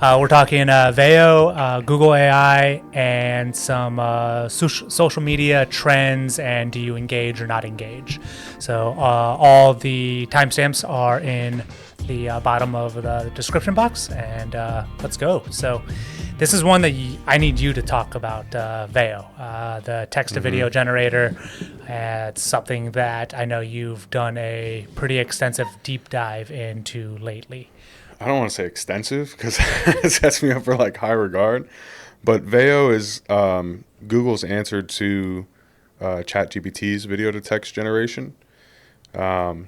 We're talking VEO, Google AI, and some social media trends, and do you engage or not engage? So all the timestamps are in the bottom of the description box, and let's go. So this is one that I need you to talk about, VEO, the text-to-video generator. It's something that I know you've done a pretty extensive deep dive into lately. I don't want to say extensive because it sets me up for like high regard, but VEO is Google's answer to ChatGPT's video to text generation. I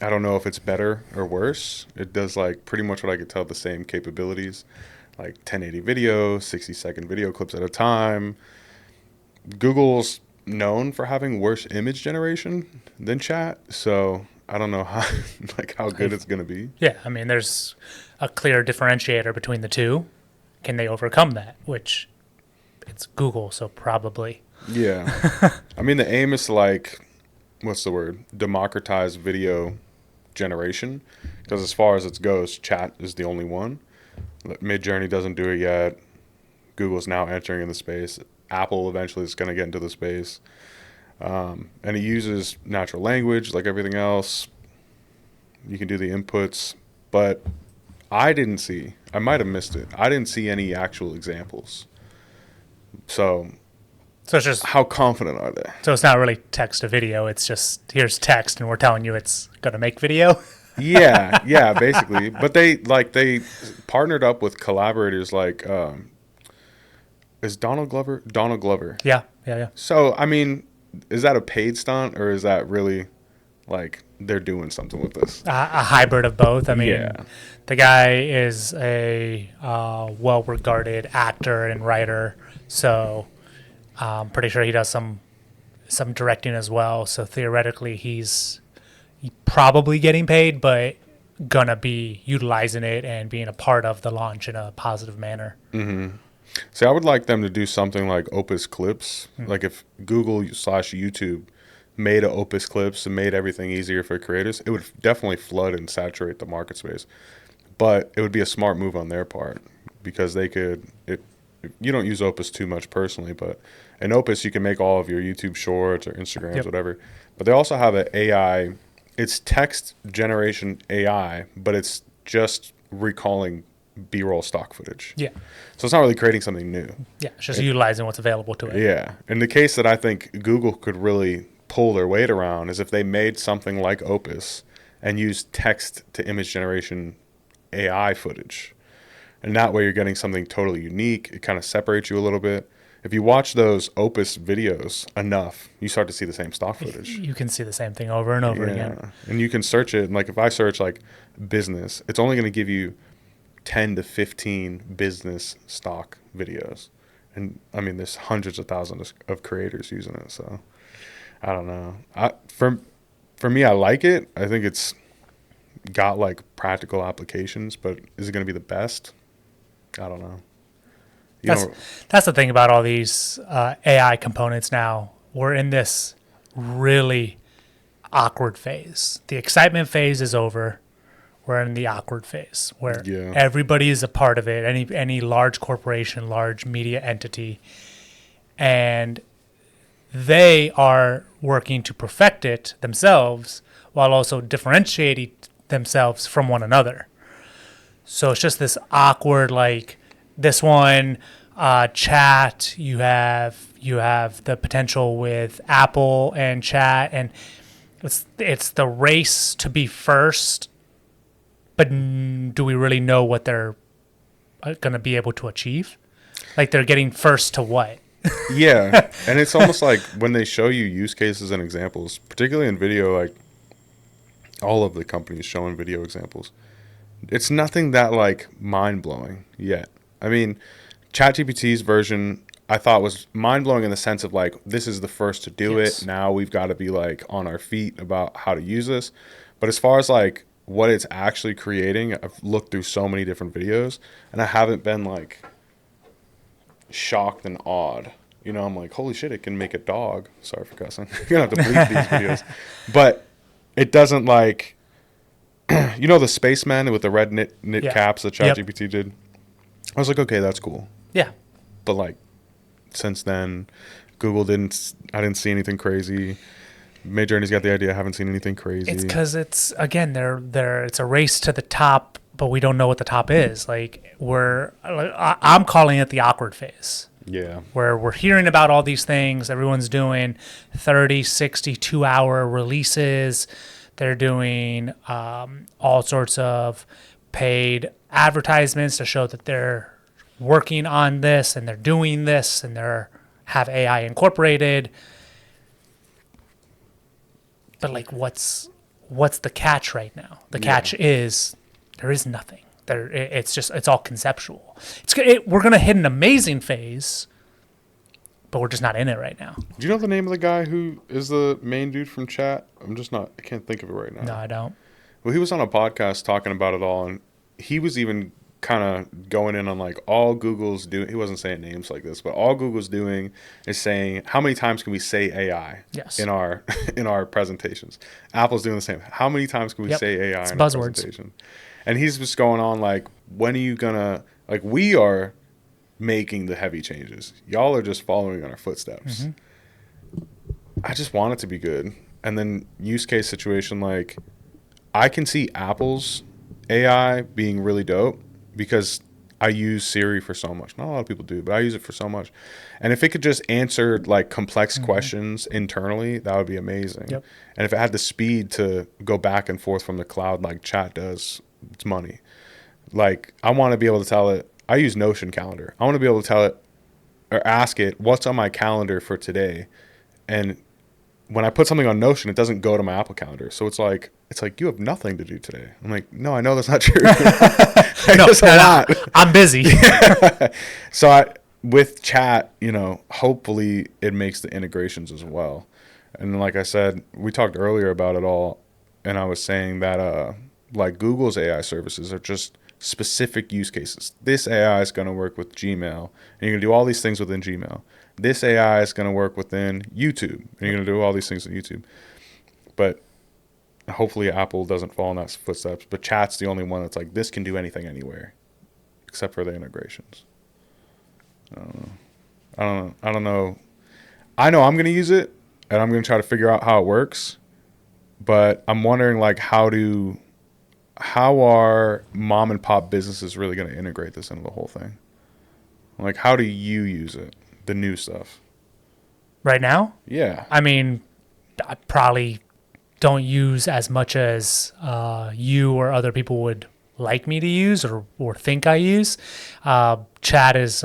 don't know if it's better or worse. It does like pretty much what I could tell, the same capabilities, like 1080 video, 60-second video clips at a time. Google's known for having worse image generation than Chat, so I don't know how good it's going to be. Yeah, I mean, there's a clear differentiator between the two. Can they overcome that? Which it's Google, so probably. Yeah. I mean, the aim is to like, what's the word? Democratize video generation. Because as far as it goes, Chat is the only one. Midjourney doesn't do it yet. Google's now entering in the space. Apple eventually is going to get into the space. And it uses natural language like everything else. You can do the inputs, but I might have missed it. I didn't see any actual examples. So it's just, how confident are they? So it's not really text to video. It's just, here's text and we're telling you it's going to make video. Yeah, basically. But they partnered up with collaborators like, is Donald Glover? Donald Glover. Yeah. So, I mean, is that a paid stunt or is that really like they're doing something with this? A hybrid of both. I mean, The guy is a well-regarded actor and writer, so I'm pretty sure he does some directing as well. So theoretically, he's probably getting paid, but gonna be utilizing it and being a part of the launch in a positive manner. Mm-hmm. See, I would like them to do something like Opus Clips. Like if Google/YouTube made a Opus Clips and made everything easier for creators, it would definitely flood and saturate the market space. But it would be a smart move on their part because they could, you don't use Opus too much personally, but in Opus you can make all of your YouTube shorts or Instagrams, whatever. But they also have an AI, it's text generation AI, but it's just recalling B-roll stock footage. Yeah. So it's not really creating something new. Yeah, it's just utilizing what's available to it. Yeah. And the case that I think Google could really pull their weight around is if they made something like Opus and used text to image generation AI footage. And that way you're getting something totally unique. It kind of separates you a little bit. If you watch those Opus videos enough, you start to see the same stock footage. You can see the same thing over and over again. And you can search it. And like if I search like business, it's only going to give you 10 to 15 business stock videos. And I mean, there's hundreds of thousands of creators using it. So I don't know. For me, I like it. I think it's got like practical applications, but is it going to be the best? I don't know. That's the thing about all these AI components now. We're in this really awkward phase. The excitement phase is over. We're in the awkward phase where everybody is a part of it, any large corporation, large media entity, and they are working to perfect it themselves while also differentiating themselves from one another. So it's just this awkward, like this one, Chat, you have the potential with Apple and Chat, and it's the race to be first. But do we really know what they're going to be able to achieve? Like they're getting first to what? Yeah. And it's almost like when they show you use cases and examples, particularly in video, like all of the companies showing video examples, it's nothing that like mind blowing yet. I mean, ChatGPT's version I thought was mind blowing in the sense of like, this is the first to do it. Now we've got to be like on our feet about how to use this. But as far as like, what it's actually creating, I've looked through so many different videos and I haven't been like shocked and awed. You know, I'm like, holy shit, it can make a dog. Sorry for cussing. You're going to have to bleep these videos. But it doesn't like, you know, the spaceman with the red knit caps that ChatGPT did? I was like, okay, that's cool. Yeah. But like since then, I didn't see anything crazy. Midjourney's got the idea. I haven't seen anything crazy. It's because it's again it's a race to the top, but we don't know what the top is. Like I'm calling it the awkward phase. Yeah. Where we're hearing about all these things. Everyone's doing 30, 60, 2-hour releases. They're doing all sorts of paid advertisements to show that they're working on this and they're doing this and they're have AI incorporated. But like, what's the catch right now? The catch is there is nothing. It's all conceptual. We're gonna hit an amazing phase, but we're just not in it right now. Do you know the name of the guy who is the main dude from chat? I can't think of it right now. No, I don't. Well, he was on a podcast talking about it all, and he was even kind of going in on like all Google's doing. He wasn't saying names like this, but all Google's doing is saying how many times can we say AI in our in our presentations. Apple's doing the same. How many times can we say AI in our presentation? And he's just going on like, when are you gonna, like, we are making the heavy changes. Y'all are just following in our footsteps. Mm-hmm. I just want it to be good. And then use case situation, like I can see Apple's AI being really dope because I use Siri for so much. Not a lot of people do, but I use it for so much. And if it could just answer like complex questions internally, that would be amazing. Yep. And if it had the speed to go back and forth from the cloud like chat does, it's money. Like I want to be able to tell it, I use Notion calendar. I want to be able to tell it or ask it what's on my calendar for today. And when I put something on Notion, it doesn't go to my Apple calendar. So it's like you have nothing to do today. I'm like, no, I know that's not true. No, I'm busy. So with chat, hopefully it makes the integrations as well. And like I said, we talked earlier about it all, and I was saying that like Google's AI services are just specific use cases. This AI is going to work with Gmail, and you're going to do all these things within Gmail. This AI is going to work within YouTube, and you're going to do all these things in YouTube. But hopefully Apple doesn't fall in that footsteps. But chat's the only one that's like, this can do anything anywhere, except for the integrations. I don't know. I know I'm going to use it, and I'm going to try to figure out how it works. But I'm wondering, like, how are mom and pop businesses really going to integrate this into the whole thing? Like, how do you use it? The new stuff. Right now? Yeah. I mean, I probably don't use as much as you or other people would like me to use or think I use. Chat is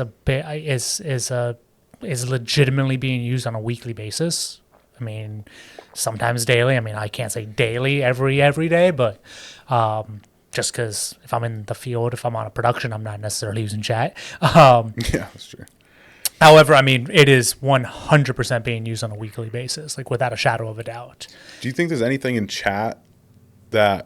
legitimately being used on a weekly basis. I mean, sometimes daily. I mean, I can't say daily every day, but just because if I'm in the field, if I'm on a production, I'm not necessarily using chat. Yeah, that's true. However, I mean, it is 100% being used on a weekly basis, like without a shadow of a doubt. Do you think there's anything in chat do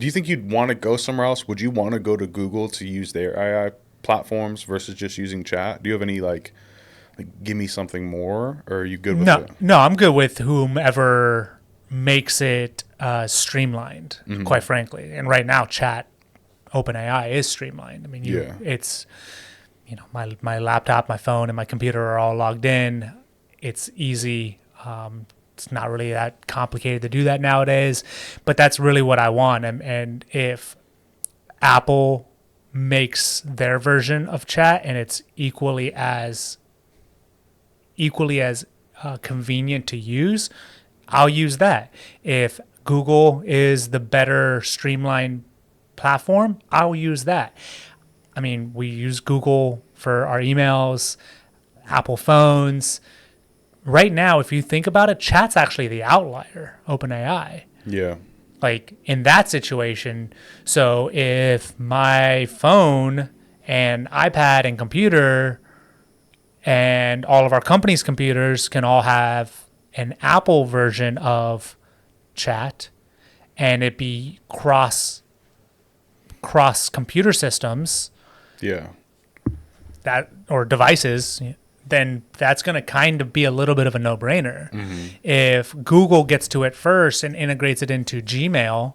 you think you'd want to go somewhere else? Would you want to go to Google to use their AI platforms versus just using chat? Do you have any like give me something more, or are you good with it? No, I'm good with whomever makes it streamlined, quite frankly. And right now, chat, OpenAI is streamlined. I mean, it's... my laptop, my phone, and my computer are all logged in. It's easy. It's not really that complicated to do that nowadays, but that's really what I want. And if Apple makes their version of chat and it's equally as convenient to use, I'll use that. If Google is the better streamlined platform, I'll use that. I mean, we use Google for our emails, Apple phones. Right now, if you think about it, chat's actually the outlier, OpenAI. Yeah. Like in that situation, so if my phone and iPad and computer and all of our company's computers can all have an Apple version of chat and it be cross computer systems, that or devices, then that's going to kind of be a little bit of a no-brainer. If Google gets to it first and integrates it into Gmail,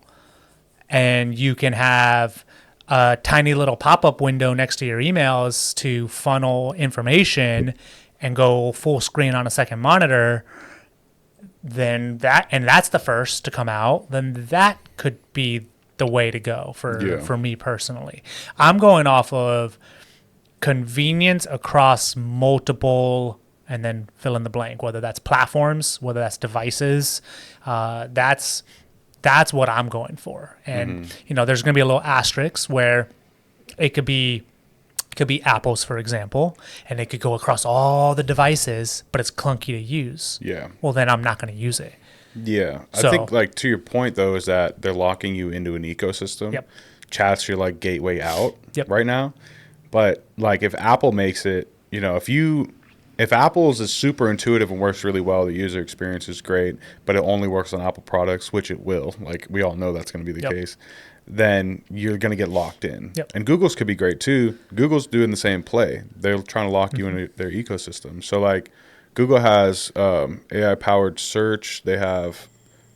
and you can have a tiny little pop-up window next to your emails to funnel information and go full screen on a second monitor, then that's the first to come out, then that could be the way to go for me personally. I'm going off of convenience across multiple, and then fill in the blank, whether that's platforms, whether that's devices. That's what I'm going for. And there's going to be a little asterisk where it could be Apple's, for example, and it could go across all the devices, but it's clunky to use. Yeah. Well, then I'm not going to use it. Yeah. So, I think, like, to your point, though, is that they're locking you into an ecosystem. Yep. Chat's your, like, gateway out right now. But, like, if Apple makes it, if Apple's is super intuitive and works really well, the user experience is great, but it only works on Apple products, which it will. Like, we all know that's going to be the case. Then you're going to get locked in. Yep. And Google's could be great too. Google's doing the same play. They're trying to lock you into their ecosystem. So, like, Google has AI-powered search. They have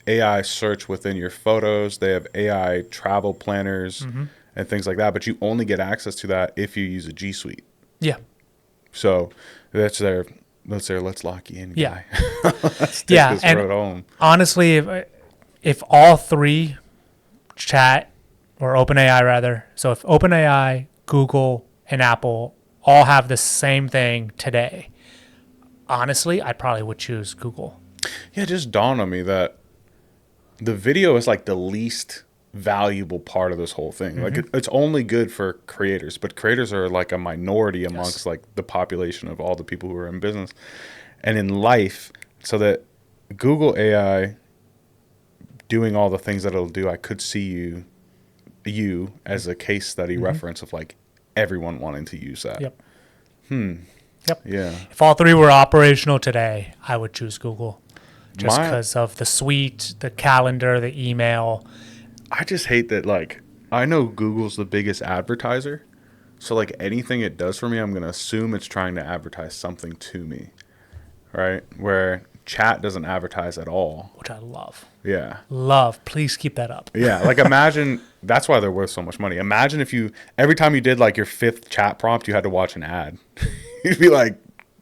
AI search within your photos. They have AI travel planners and things like that. But you only get access to that if you use a G Suite. Yeah. So that's their let's lock you in, guy. Let's take this road home. Honestly, if all three, Chat or OpenAI rather, so if OpenAI, Google, and Apple all have the same thing today, honestly, I probably would choose Google. Yeah, it just dawned on me that the video is like the least valuable part of this whole thing. Like it's only good for creators, but creators are like a minority amongst like the population of all the people who are in business and in life. So that Google AI doing all the things that it'll do, I could see you as a case study reference of like everyone wanting to use that. Yep. Yeah. If all three were operational today, I would choose Google just because of the suite, the calendar, the email. I just hate that, like, I know Google's the biggest advertiser. So, like, anything it does for me, I'm going to assume it's trying to advertise something to me, right? Where Chat doesn't advertise at all. Which I love. Yeah. Love. Please keep that up. Yeah. Like, imagine, that's why they're worth so much money. Imagine if every time you did, like, your 5th chat prompt, you had to watch an ad. You'd be like,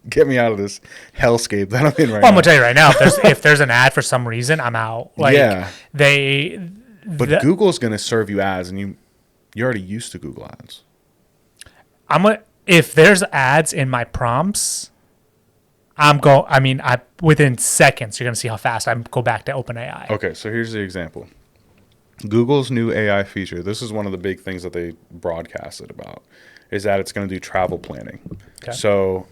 get me out of this hellscape that I'm in right now. I'm going to tell you right now, if there's an ad for some reason, I'm out. Like, But Google's going to serve you ads, and you're already used to Google ads. If there's ads in my prompts, within seconds, you're going to see how fast I go back to OpenAI. Okay, so here's the example. Google's new AI feature, this is one of the big things that they broadcasted about, is that it's going to do travel planning. Okay. So,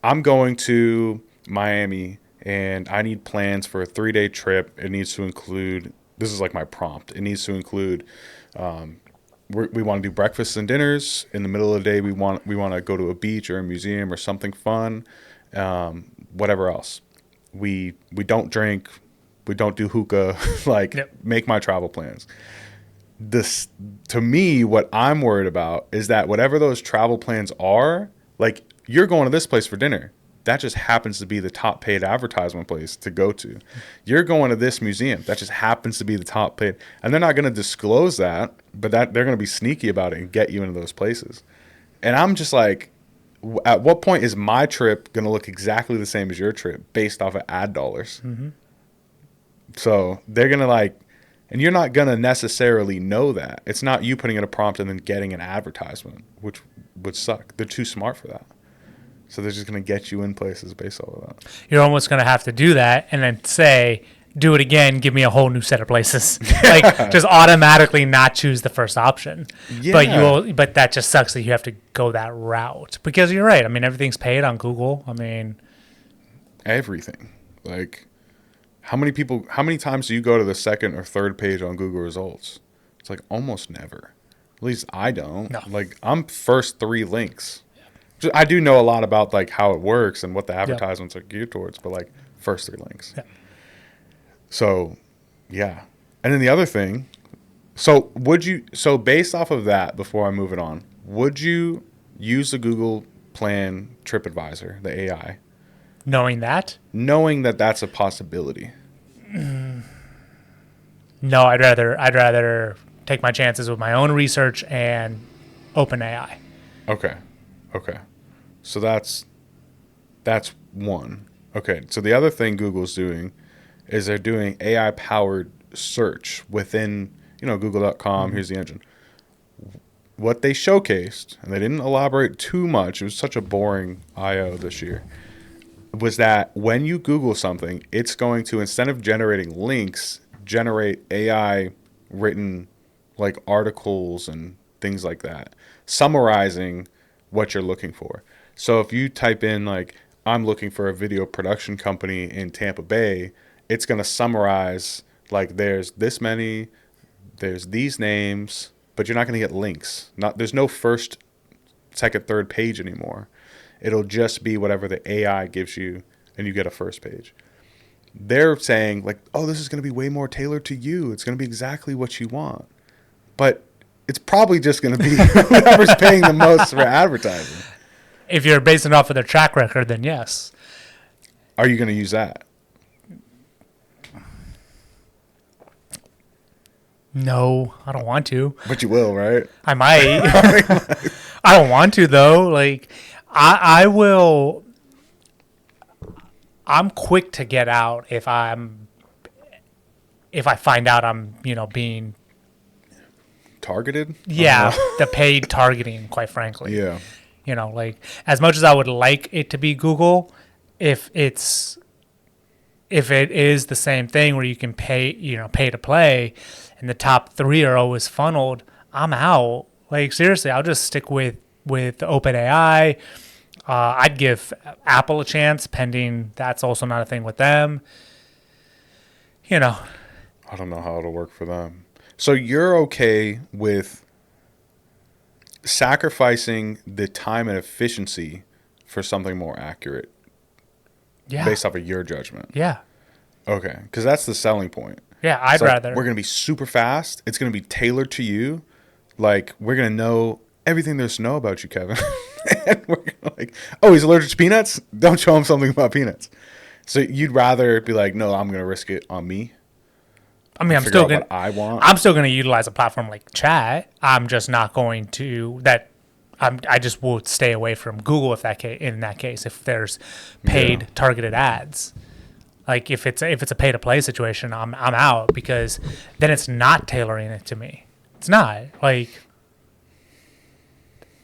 I'm going to Miami, and I need plans for a 3-day trip. It needs to include... This is like my prompt. It needs to include, we want to do breakfasts and dinners. In the middle of the day, we want to go to a beach or a museum or something fun. Whatever else. We don't drink. We don't do hookah. Make my travel plans. This, to me, what I'm worried about is that whatever those travel plans are, like, you're going to this place for dinner. That just happens to be the top paid advertisement place to go to. You're going to this museum. That just happens to be the top paid. And they're not going to disclose that, but they're going to be sneaky about it and get you into those places. And I'm just like, at what point is my trip going to look exactly the same as your trip based off of ad dollars? So they're going to and you're not going to necessarily know that. It's not you putting in a prompt and then getting an advertisement, which would suck. They're too smart for that. So they're just going to get you in places based off of that. You're almost going to have to do that and then say, do it again, give me a whole new set of places. Just automatically not choose the first option. Yeah. But that just sucks that you have to go that route. Because you're right. I mean, everything's paid on Google. I mean, everything. Like, how many times do you go to the second or third page on Google results? It's like almost never. At least I don't. No. Like, I'm first 3 links. I do know a lot about like how it works and what the advertisements are geared towards, but like first 3 links. Yeah. So, yeah. And then the other thing, so based off of that, before I move it on, would you use the Google Plan TripAdvisor, the AI? Knowing that that's a possibility. No, I'd rather take my chances with my own research and OpenAI. Okay. So that's one. Okay. So the other thing Google's doing is they're doing AI powered search within, google.com. Here's the engine. What they showcased, and they didn't elaborate too much, it was such a boring IO this year, was that when you Google something, it's going to, instead of generating links, generate AI written like articles and things like that, summarizing what you're looking for. So if you type in like, I'm looking for a video production company in Tampa Bay, it's going to summarize like there's this many, there's these names, but you're not going to get links. There's no first, second, third page anymore. It'll just be whatever the AI gives you, and you get a first page. They're saying like, oh, this is going to be way more tailored to you. It's going to be exactly what you want. But it's probably just going to be whoever's paying the most for advertising. If you're basing it off of their track record, then yes. Are you going to use that? No, I don't want to. But you will, right? I might. I don't want to though. Like, I will. I'm quick to get out if I find out I'm being targeted. Yeah, the paid targeting. Quite frankly. Yeah. Like as much as I would like it to be Google, if it is the same thing where you can pay to play, and the top 3 are always funneled, I'm out. Like seriously, I'll just stick with OpenAI. I'd give Apple a chance, pending that's also not a thing with them. I don't know how it'll work for them. So you're okay with sacrificing the time and efficiency for something more accurate? Yeah. Based off of your judgment? Yeah. Okay. Because that's the selling point. Yeah, I'd rather. We're going to be super fast. It's going to be tailored to you. Like, we're going to know everything there's to know about you, Kevin. And we're gonna like, oh, he's allergic to peanuts? Don't show him something about peanuts. So you'd rather be like, no, I'm going to risk it on me? I mean, I'm still going to utilize a platform like Chat. I'm just not going to I just will stay away from Google in that case if there's paid targeted ads. Like if it's a pay to play situation, I'm out, because then it's not tailoring it to me. It's not like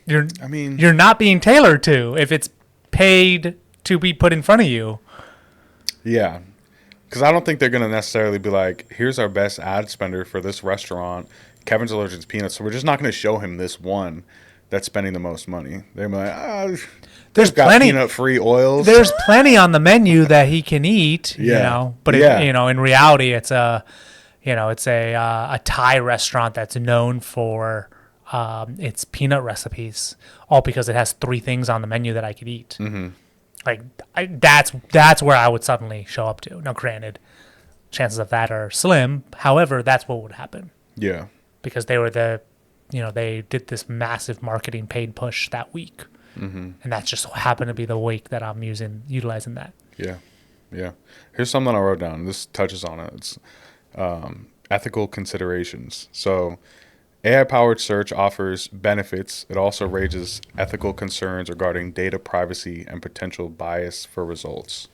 you're not being tailored to if it's paid to be put in front of you. Yeah. Because I don't think they're going to necessarily be like, here's our best ad spender for this restaurant. Kevin's allergic to peanuts, so we're just not going to show him this one that's spending the most money. They're like, there's plenty peanut-free oils. There's plenty on the menu that he can eat, But in reality, it's a Thai restaurant that's known for its peanut recipes, all because it has 3 things on the menu that I could eat. Mm-hmm. Like that's where I would suddenly show up to. Now, granted, chances of that are slim. However, that's what would happen. Yeah. Because they were they did this massive marketing paid push that week. Mm-hmm. And that just happened to be the week that I'm utilizing that. Yeah. Yeah. Here's something I wrote down. This touches on it. It's ethical considerations. So AI-powered search offers benefits. It also raises ethical concerns regarding data privacy and potential bias for results.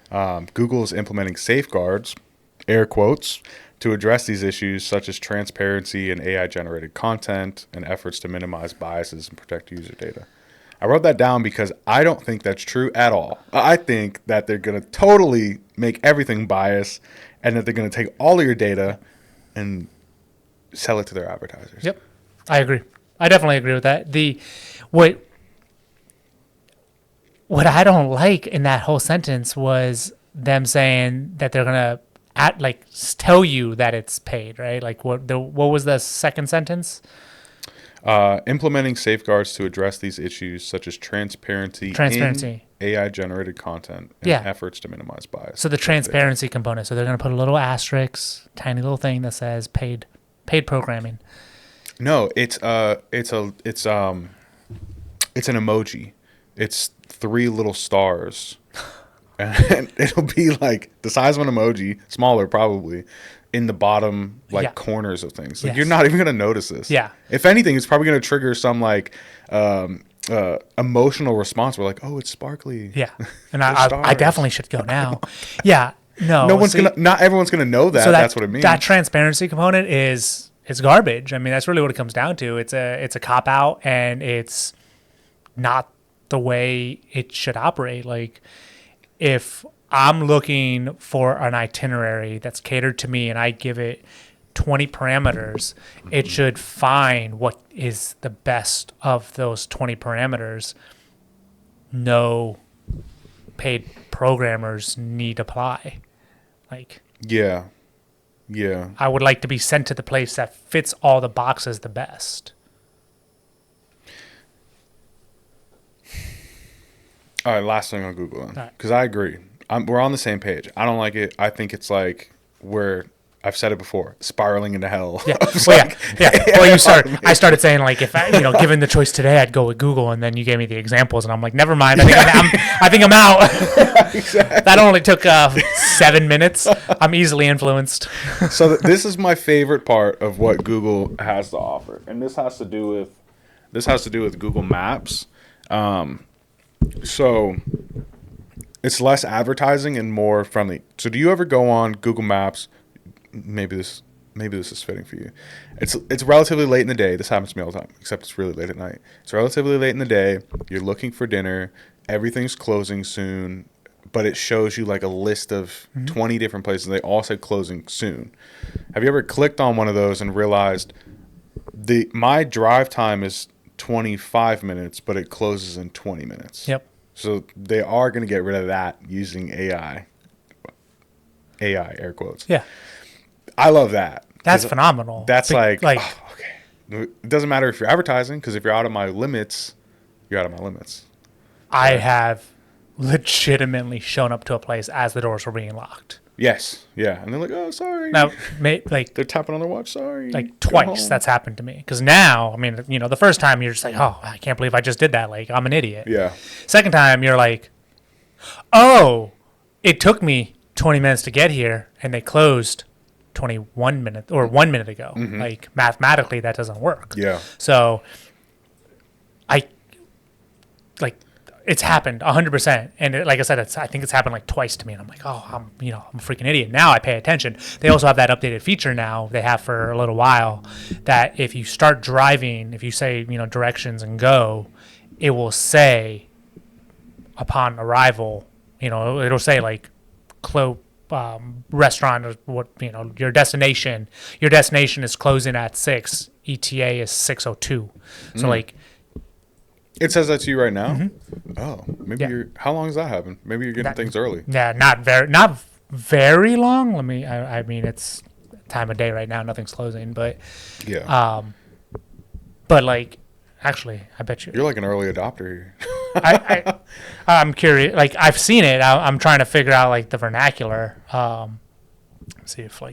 Google is implementing safeguards, air quotes, to address these issues, such as transparency in AI-generated content and efforts to minimize biases and protect user data. I wrote that down because I don't think that's true at all. I think that they're going to totally make everything biased, and that they're going to take all of your data and sell it to their advertisers. Yep, I agree. I definitely agree with that. What I don't like in that whole sentence was them saying that they're gonna tell you that it's paid, right? Like what was the second sentence? Implementing safeguards to address these issues, such as transparency in AI-generated content and efforts to minimize bias. So the transparency component. So they're gonna put a little asterisk, tiny little thing that says paid programming. No, it's an emoji. It's 3 little stars, and it'll be like the size of an emoji, smaller probably, in the bottom Yeah. corners of things. Like Yes. you're not even gonna notice this. Yeah. If anything, it's probably gonna trigger some emotional response. We're like, oh, it's sparkly. Yeah. And There's I stars. definitely should go now. Yeah. No. Not everyone's gonna know that. So That's what it means. That transparency component is garbage. I mean, that's really what it comes down to. It's a cop out, and it's not the way it should operate. Like, if I'm looking for an itinerary that's catered to me and I give it 20 parameters, it should find what is the best of those 20 parameters. No paid programmers need apply. Like, Yeah. I would like to be sent to the place that fits all the boxes the best. All right, last thing on Google then, All right. because I agree. We're on the same page. I don't like it. I think it's like I've said it before, spiraling into hell. Yeah. Well, yeah. Well, I started saying, like, if I, given the choice today, I'd go with Google, and then you gave me the examples, and I'm like, never mind. I think I'm out. Exactly. That only took 7 minutes. I'm easily influenced. So this is my favorite part of what Google has to offer, and this has to do with Google Maps. So it's less advertising and more friendly. So do you ever go on Google Maps? Maybe this is fitting for you. It's relatively late in the day. This happens to me all the time, except it's really late at night. It's relatively late in the day. You're looking for dinner. Everything's closing soon, but it shows you like a list of 20 different places. They all said closing soon. Have you ever clicked on one of those and realized my drive time is 25 minutes, but it closes in 20 minutes? Yep. So they are going to get rid of that using AI, air quotes. Yeah. I love that. That's phenomenal. That's okay. It doesn't matter if you're advertising, because if you're out of my limits, you're out of my limits. I have legitimately shown up to a place as the doors were being locked. Yes. Yeah. And they're like, oh, sorry. Now, they're tapping on their watch. Sorry. Like twice that's happened to me. Because now, I mean, the first time you're just like, oh, I can't believe I just did that. Like, I'm an idiot. Yeah. Second time, you're like, oh, it took me 20 minutes to get here, and they closed 21 minutes or 1 minute ago. Mm-hmm. Like, mathematically, that doesn't work. Yeah. So it's happened 100%. And like I said, I think it's happened like twice to me. And I'm like, oh, I'm a freaking idiot. Now I pay attention. They also have that updated feature now. They have for a little while that if you start driving, if you say, directions and go, it will say upon arrival, it'll say like restaurant or what, your destination is closing at 6. ETA is 6:02. So like, it says that to you right now? Mm-hmm. Oh, maybe how long has that happened? Maybe you're getting things early. Yeah, not very long. I mean, it's time of day right now. Nothing's closing, but yeah. But like, actually, I bet you're like an early adopter here. I'm curious. Like, I've seen it. I'm trying to figure out like the vernacular. See if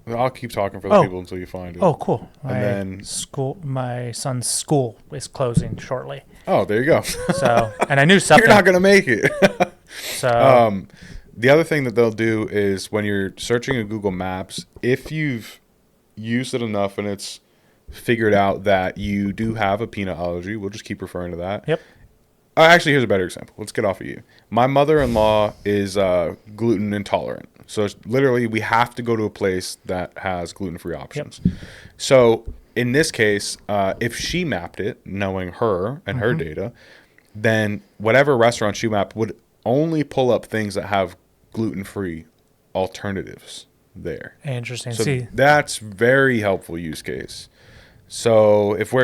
I'll keep talking for the people until you find it. Oh, cool. My son's school is closing shortly. Oh, there you go. So, and I knew something. You're not gonna make it. So, the other thing that they'll do is when you're searching in Google Maps, if you've used it enough and it's figured out that you do have a peanut allergy, we'll just keep referring to that. Yep. Actually, here's a better example. Let's get off of you. My mother-in-law is gluten intolerant. So it's literally, we have to go to a place that has gluten-free options. Yep. So in this case, if she mapped it, knowing her and her data, then whatever restaurant she mapped would only pull up things that have gluten-free alternatives there. Interesting. So that's very helpful use case. So if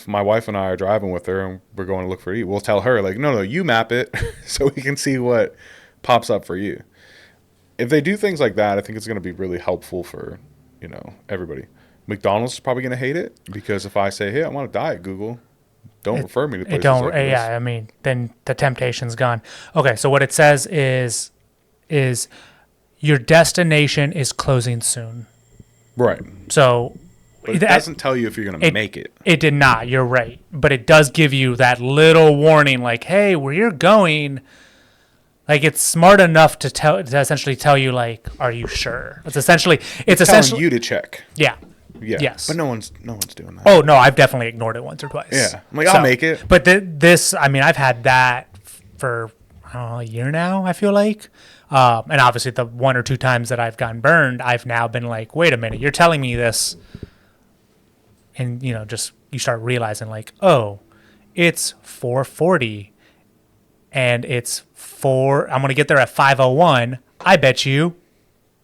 my wife and I are driving with her and we're going to look for eat, we'll tell her like, no, you map it so we can see what pops up for you. If they do things like that, I think it's going to be really helpful for, everybody. McDonald's is probably going to hate it because if I say, hey, I want a diet, Google, don't refer me to places like this. Yeah, I mean, then the temptation's gone. Okay, so what it says is your destination is closing soon. Right. So but it doesn't tell you if you're going to make it. It did not. You're right. But it does give you that little warning like, hey, where you're going Like it's smart enough to essentially tell you like, are you sure? It's essentially telling you to check. Yeah. Yeah. Yes. But no one's doing that. Oh no, I've definitely ignored it once or twice. Yeah. I'm like, I'll make it. But this, I mean, I've had that for I don't know, a year now. I feel like, and obviously the one or two times that I've gotten burned, I've now been like, wait a minute, you're telling me this, and just you start realizing like, oh, it's 4:40, and I'm gonna get there at 5:01. I bet you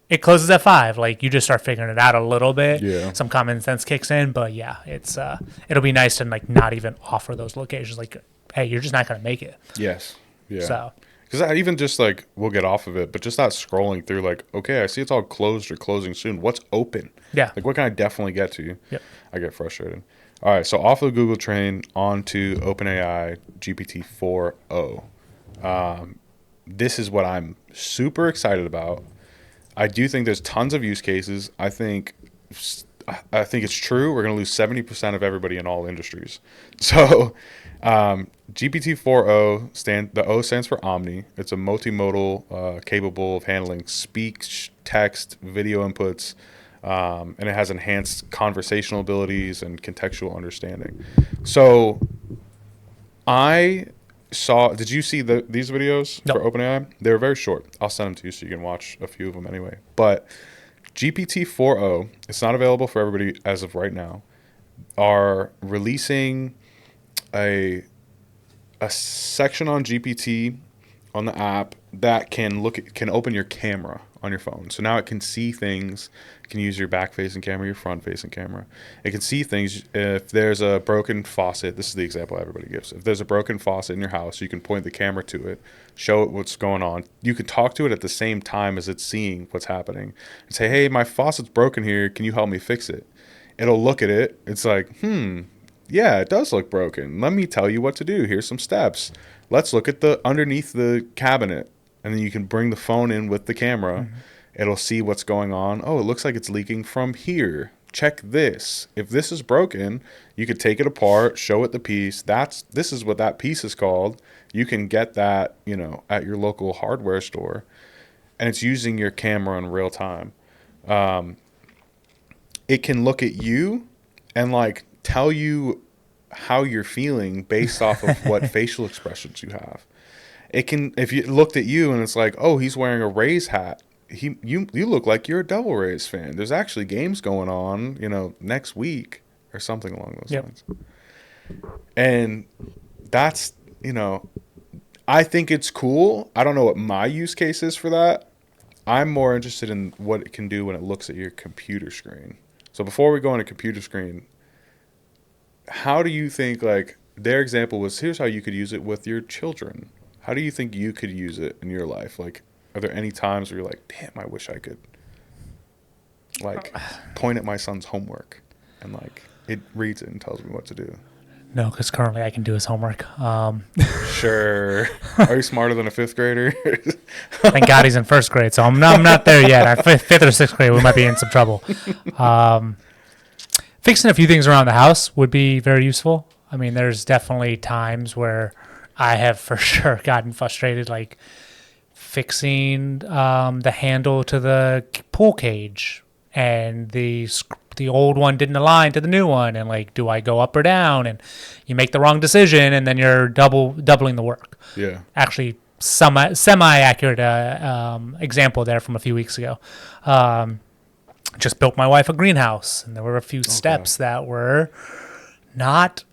it closes at 5. Like you just start figuring it out a little bit. Yeah. Some common sense kicks in, but yeah, it'll be nice to like not even offer those locations. Like, hey, you're just not gonna make it. Yes. Yeah. So. Because I even just like, we'll get off of it, but just not scrolling through like, okay, I see it's all closed or closing soon. What's open? Yeah. Like, what can I definitely get to? Yep. I get frustrated. All right. So off the Google train onto OpenAI GPT-4o. This is what I'm super excited about. I do think there's tons of use cases. I think it's true. We're going to lose 70% of everybody in all industries. So GPT-4o, the O stands for Omni. It's a multimodal, capable of handling speech, text, video inputs, and it has enhanced conversational abilities and contextual understanding. So did you see these videos for OpenAI? They were very short. I'll send them to you so you can watch a few of them anyway. But GPT-4o, it's not available for everybody as of right now, are releasing a section on GPT on the app that can open your camera on your phone. So now it can see things. It can use your back-facing camera, your front-facing camera. It can see things. If there's a broken faucet, this is the example everybody gives. If there's a broken faucet in your house, you can point the camera to it, show it what's going on. You can talk to it at the same time as it's seeing what's happening and say, hey, my faucet's broken here. Can you help me fix it? It'll look at it. It's like, yeah, it does look broken. Let me tell you what to do. Here's some steps. Let's look at the underneath the cabinet. And then you can bring the phone in with the camera. Mm-hmm. It'll see what's going on. Oh, it looks like it's leaking from here. Check this. If this is broken, you could take it apart, show it the piece. This is what that piece is called. You can get that, at your local hardware store. And it's using your camera in real time. It can look at you and like tell you how you're feeling based off of what facial expressions you have. It can, if you looked at you and it's like, oh, he's wearing a Rays hat. You look like you're a Devil Rays fan. There's actually games going on, next week or something along those lines. And that's, I think it's cool. I don't know what my use case is for that. I'm more interested in what it can do when it looks at your computer screen. So before we go on a computer screen, how do you think, like, their example was, here's how you could use it with your children. How do you think you could use it in your life? Like, are there any times where you're like, damn, I wish I could, like, point at my son's homework and, like, it reads it and tells me what to do? No, because currently I can do his homework. Sure. Are you smarter than a fifth grader? Thank God he's in first grade, so I'm not there yet. Our fifth or sixth grade, we might be in some trouble. Fixing a few things around the house would be very useful. I mean, there's definitely times where I have for sure gotten frustrated, like fixing the handle to the pool cage, and the old one didn't align to the new one, and like, do I go up or down? And you make the wrong decision, and then you're doubling the work. Yeah. Actually, semi-accurate example there from a few weeks ago. Just built my wife a greenhouse, and there were a few steps that were not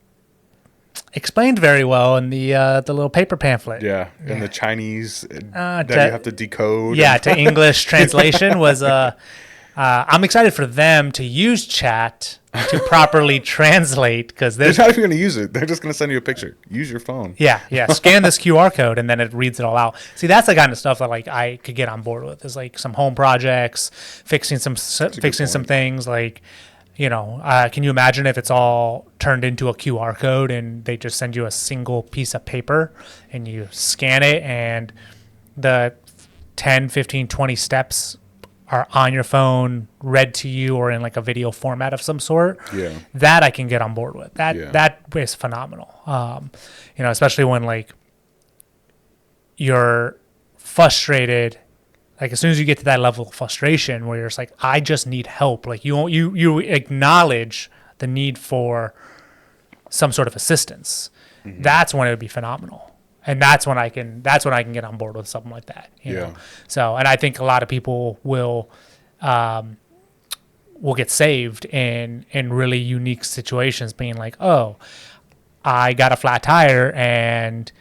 explained very well in the little paper pamphlet. Yeah, and the Chinese that you have to decode. Yeah, to English translation was I'm excited for them to use chat to properly translate, because they're not even going to use it. They're just going to send you a picture. Use your phone. Yeah. Scan this QR code, and then it reads it all out. See, that's the kind of stuff that like I could get on board with. Is like some home projects, fixing some things. Like, can you imagine if it's all turned into a QR code and they just send you a single piece of paper and you scan it, and the 10, 15, 20 steps are on your phone, read to you, or in like a video format of some sort. Yeah. That I can get on board with. That is phenomenal. Especially when like you're frustrated, like as soon as you get to that level of frustration where you're just like, I just need help. Like you acknowledge the need for some sort of assistance. Mm-hmm. That's when it would be phenomenal. And that's when I can get on board with something like that. You know? So, and I think a lot of people will get saved in really unique situations, being like, oh, I got a flat tire and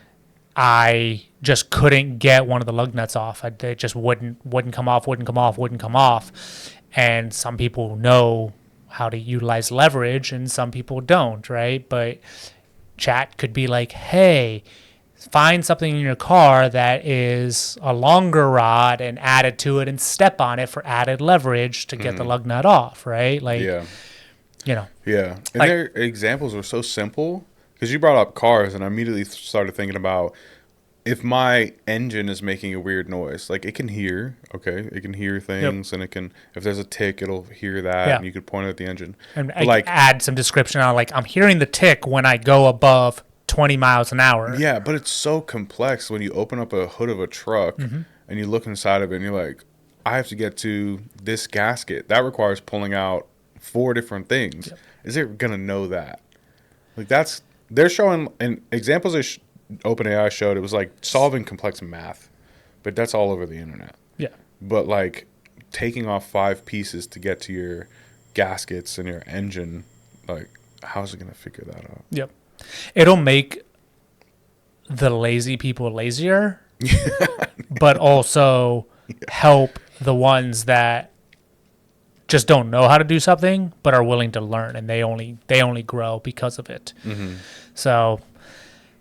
I just couldn't get one of the lug nuts off. It just wouldn't come off. And some people know how to utilize leverage and some people don't, right? But chat could be like, hey, find something in your car that is a longer rod and add it to it and step on it for added leverage to get the lug nut off, right? Like, you know. Yeah. And like, their examples were so simple because you brought up cars and I immediately started thinking about if my engine is making a weird noise, like it can hear, it can hear things, and it can, if there's a tick, it'll hear that, and you could point it at the engine. And like add some description on, like, I'm hearing the tick when I go above 20 miles an hour. Yeah, but it's so complex when you open up a hood of a truck and you look inside of it and you're like, I have to get to this gasket. That requires pulling out 4 different things. Yep. Is it going to know that? Like they're showing, and examples OpenAI showed, it was like solving complex math, but that's all over the internet. Yeah. But like taking off 5 pieces to get to your gaskets and your engine, like how's it going to figure that out? Yep. It'll make the lazy people lazier, but also help the ones that just don't know how to do something but are willing to learn, and they only grow because of it. So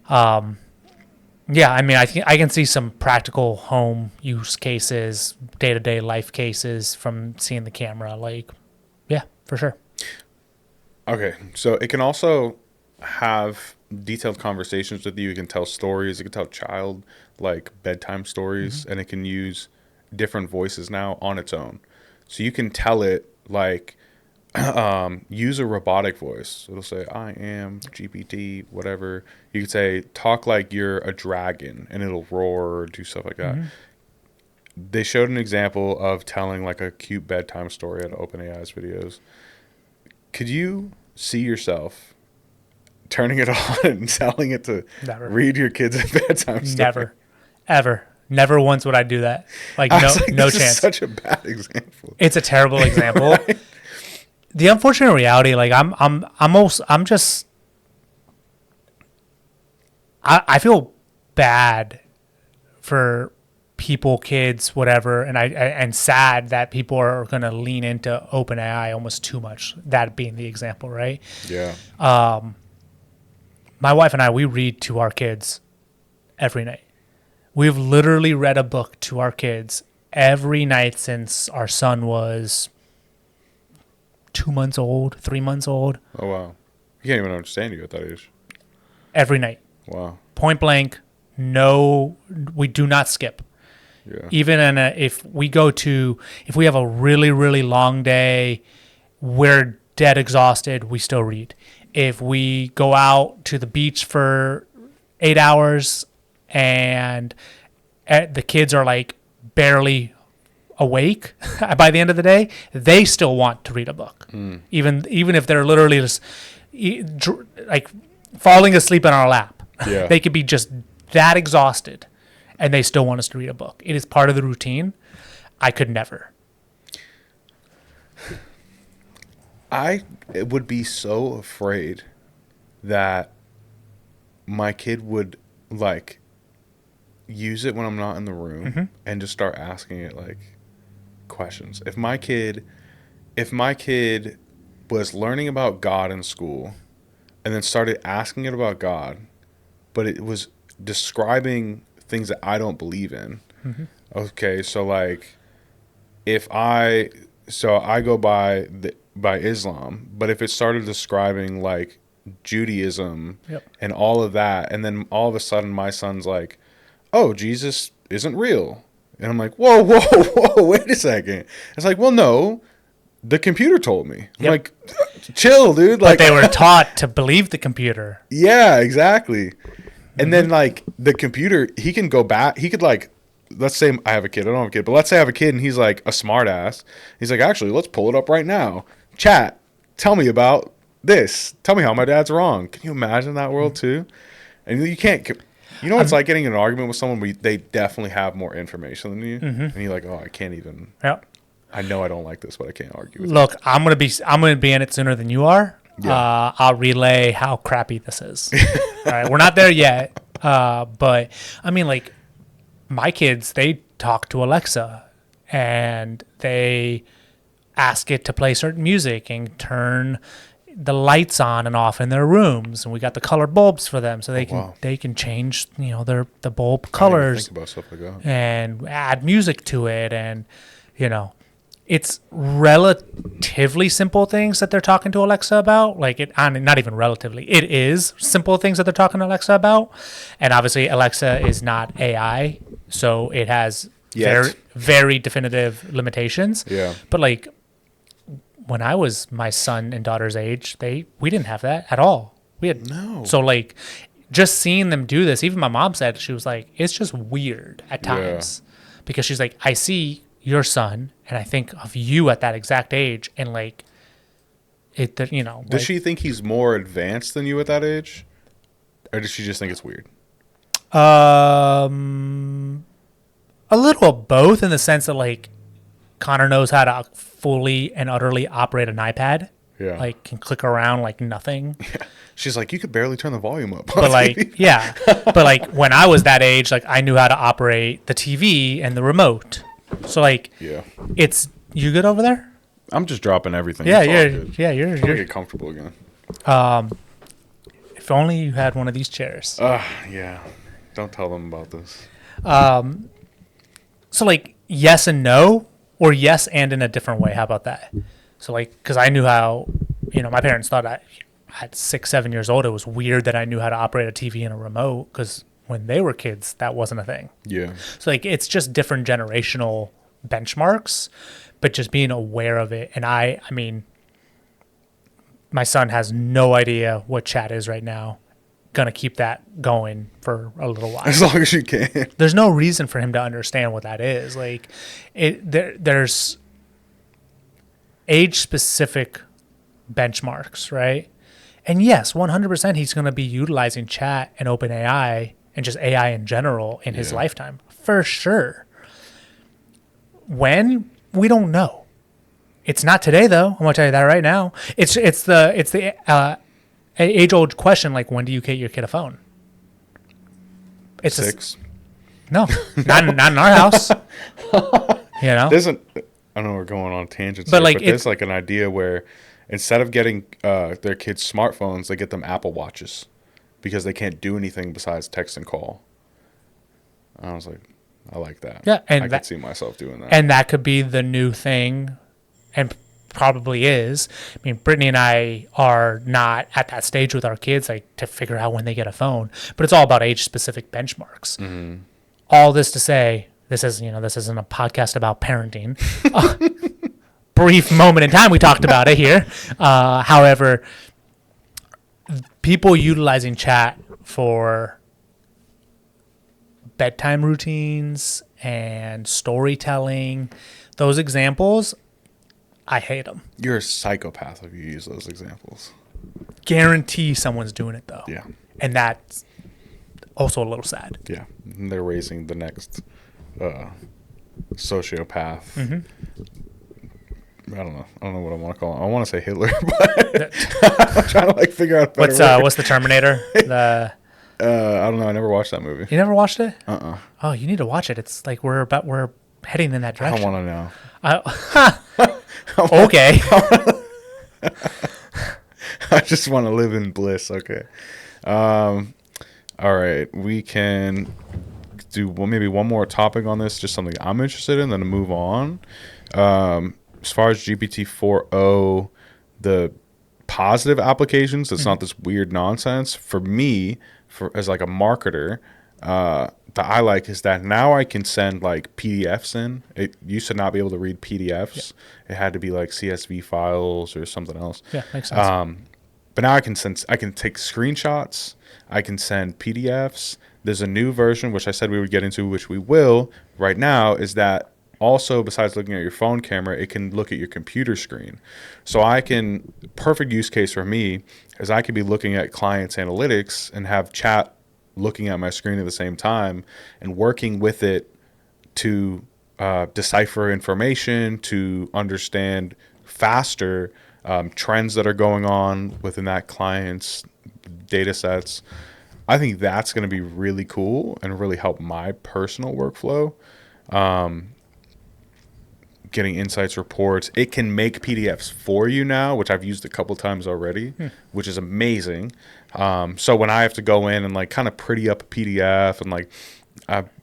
yeah, I mean, I can see some practical home use cases, day-to-day life cases from seeing the camera. Like, yeah, for sure. Okay, so it can also have detailed conversations with you. It can tell stories. It can tell child, like, bedtime stories, and it can use different voices now on its own. So you can tell it, like, use a robotic voice. It'll say, I am GPT, whatever. You could say, talk like you're a dragon, and it'll roar or do stuff like that. They showed an example of telling like a cute bedtime story at OpenAI's videos. Could you see yourself turning it on and telling it to read your kids a bedtime story? Never. Ever. Never once would I do that. Like, no chance. Is such a bad example. It's a terrible example. Right? The unfortunate reality, like I feel bad for people, kids, whatever, and sad that people are going to lean into OpenAI almost too much. That being the example, right? Yeah. My wife and I, we read to our kids every night. We've literally read a book to our kids every night since our son was 2 months old, 3 months old. Oh, wow. You can't even understand you at that age. Every night. Wow. Point blank. No, we do not skip. Yeah. Even if we have a really, really long day, we're dead exhausted, we still read. If we go out to the beach for 8 hours and the kids are like barely awake by the end of the day, they still want to read a book. Even if they're literally just like falling asleep in our lap. Yeah. They could be just that exhausted and they still want us to read a book. It is part of the routine. I could never. I would be so afraid that my kid would like use it when I'm not in the room and just start asking it like questions. If my kid was learning about God in school and then started asking it about God, but it was describing things that I don't believe in. Okay, so like I go by Islam, but if it started describing like Judaism and all of that, and then all of a sudden my son's like, oh, Jesus isn't real. And I'm like, whoa, wait a second. It's like, well, no, the computer told me. I'm like, chill, dude. But they were taught to believe the computer. Yeah, exactly. And then like the computer, he can go back. He could like let's say I have a kid. I don't have a kid, but let's say I have a kid and he's like a smart ass. He's like, actually, let's pull it up right now. Chat, tell me about this. Tell me how my dad's wrong. Can you imagine that world too? And you can't. You know, it's like getting in an argument with someone where they definitely have more information than you, and you're like, oh, I can't even. Yeah. I know I don't like this, but I can't argue with Look, I'm gonna be in it sooner than you are. Yeah. I'll relay how crappy this is. All right, we're not there yet, but I mean, like, my kids, they talk to Alexa, and they ask it to play certain music and turn the lights on and off in their rooms, and we got the color bulbs for them, so they can change, you know, the bulb colors. Think about stuff like that. And add music to it, and you know, it's relatively simple things that they're talking to Alexa about. Like not even relatively, it is simple things that they're talking to Alexa about. And obviously, Alexa is not AI, so it has very, very definitive limitations. Yeah. But like, when I was my son and daughter's age, we didn't have that at all. We had no. So like, just seeing them do this, even my mom said, she was like, it's just weird at times, because she's like, I see your son and I think of you at that exact age, and like it, you know. Does she think he's more advanced than you at that age, or does she just think it's weird? A little of both, in the sense that like Connor knows how to fully and utterly operate an iPad. Yeah. Like, can click around like nothing. Yeah. She's like, you could barely turn the volume up. But like, yeah. But like, when I was that age, like, I knew how to operate the TV and the remote. So like, yeah. It's, you good over there? I'm just dropping everything. Yeah, you're get comfortable again. If only you had one of these chairs. Yeah. Don't tell them about this. So like, yes and no, or yes and in a different way. How about that? So like, because I knew how, you know, my parents thought at 6, 7 years old, it was weird that I knew how to operate a TV and a remote, because when they were kids, that wasn't a thing. Yeah. So like, it's just different generational benchmarks, but just being aware of it. And I mean, my son has no idea what chat is right now. Gonna keep that going for a little while. As long as you can. There's no reason for him to understand what that is. Like, there's age-specific benchmarks, right? And yes, 100% he's going to be utilizing chat and OpenAI and just AI in general in his lifetime, for sure. When? We don't know. It's not today, though. I'm going to tell you that right now. It's the age-old question, like, when do you get your kid a phone? It's 6. No, not in our house. You know? I know we're going on tangents, but here, like, but there's like an idea where instead of getting their kids smartphones, they get them Apple Watches, because they can't do anything besides text and call. I was like, I like that. Yeah, and I could see myself doing that. And that could be the new thing, and probably is. I mean, Brittany and I are not at that stage with our kids, like, to figure out when they get a phone, but it's all about age-specific benchmarks. Mm-hmm. All this to say, this isn't a podcast about parenting. Brief moment in time, we talked about it here. However, people utilizing chat for bedtime routines and storytelling, those examples, I hate them. You're a psychopath if you use those examples. Guarantee someone's doing it, though. Yeah. And that's also a little sad. Yeah. And they're raising the next sociopath. Mm-hmm. I don't know what I want to call him. I want to say Hitler, but I'm trying to like figure out a better word. What's the Terminator? I don't know. I never watched that movie. You never watched it? Oh, you need to watch it. It's like we're heading in that direction. I don't want to know. Okay. I just want to live in bliss. Okay. All right. We can do maybe one more topic on this, just something I'm interested in, then to move on. As far as GPT-4o, the positive applications, it's not this weird nonsense. For me, as like a marketer, that I like is that now I can send like PDFs in. It used to not be able to read PDFs. Yeah. It had to be like CSV files or something else. Yeah, makes sense. but now I can take screenshots. I can send PDFs. There's a new version, which I said we would get into, which we will right now, is that also, besides looking at your phone camera, it can look at your computer screen. So perfect use case for me is I could be looking at clients' analytics and have chat looking at my screen at the same time and working with it to decipher information, to understand faster trends that are going on within that client's data sets. I think that's going to be really cool and really help my personal workflow. Getting insights reports. It can make PDFs for you now, which I've used a couple times already, which is amazing. So when I have to go in and like kind of pretty up a PDF and like,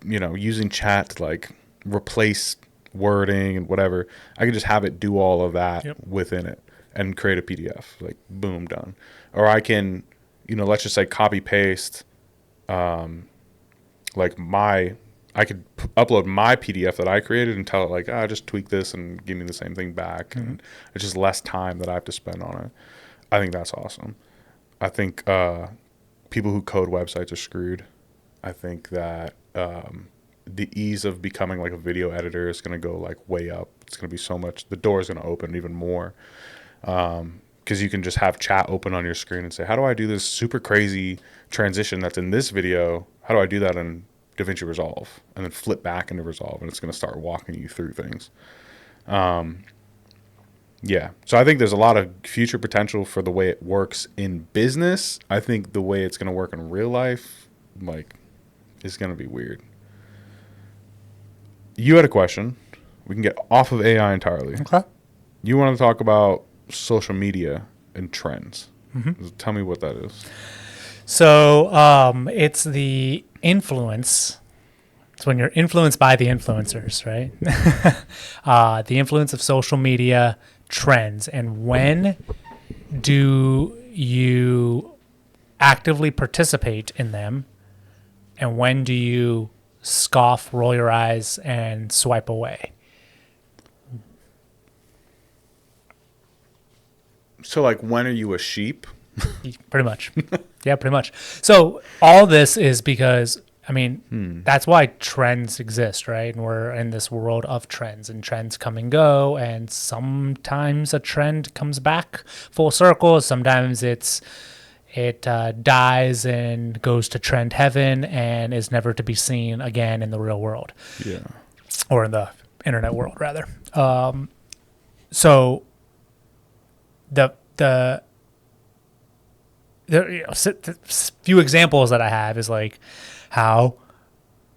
using chat to like replace wording and whatever, I can just have it do all of that within it and create a PDF. Like, boom, done. Or I can, let's just say copy paste, I could upload my PDF that I created and tell it like, just tweak this and give me the same thing back. And it's just less time that I have to spend on it. I think that's awesome. I think people who code websites are screwed. I think that the ease of becoming like a video editor is going to go like way up. It's going to be so much. The door is going to open even more because you can just have chat open on your screen and say, how do I do this super crazy transition that's in this video? How do I do that in DaVinci Resolve? And then flip back into Resolve, and it's going to start walking you through things. Yeah. So I think there's a lot of future potential for the way it works in business. I think the way it's going to work in real life, like, is going to be weird. You had a question. We can get off of AI entirely. Okay. You want to talk about social media and trends. Tell me what that is. So it's the influence. It's when you're influenced by the influencers, right? The influence of social media trends. And when do you actively participate in them? And when do you scoff, roll your eyes, and swipe away? So, like, when are you a sheep? Pretty much. Yeah, pretty much. So all this is because, I mean, that's why trends exist, right? And we're in this world of trends, and trends come and go. And sometimes a trend comes back full circle. Sometimes it dies and goes to trend heaven and is never to be seen again in the real world. Yeah. Or in the internet world, rather. So the few examples that I have is like how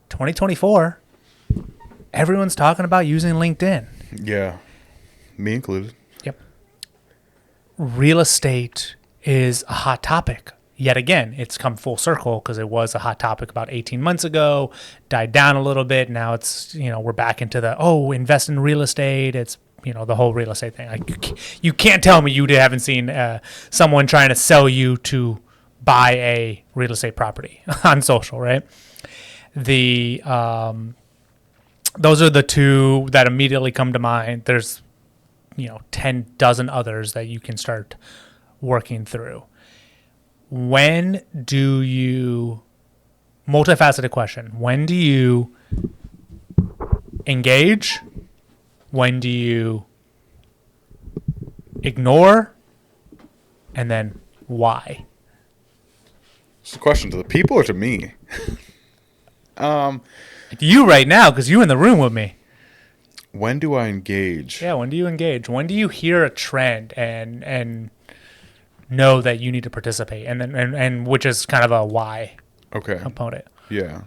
2024, everyone's talking about using LinkedIn. Yeah. Me included. Yep. Real estate is a hot topic. Yet again, it's come full circle because it was a hot topic about 18 months ago, died down a little bit. Now it's, we're back into invest in real estate. It's, the whole real estate thing. Like, you can't tell me you haven't seen someone trying to sell you to buy a real estate property on social, right? Those are the two that immediately come to mind. There's, 10 dozen others that you can start working through. When do you, multifaceted question, when do you engage? When do you ignore? And then why? It's a question to the people or to me? You right now, because you're in the room with me. When do I engage? Yeah, when do you engage? When do you hear a trend and know that you need to participate? And which is kind of a why component. Yeah.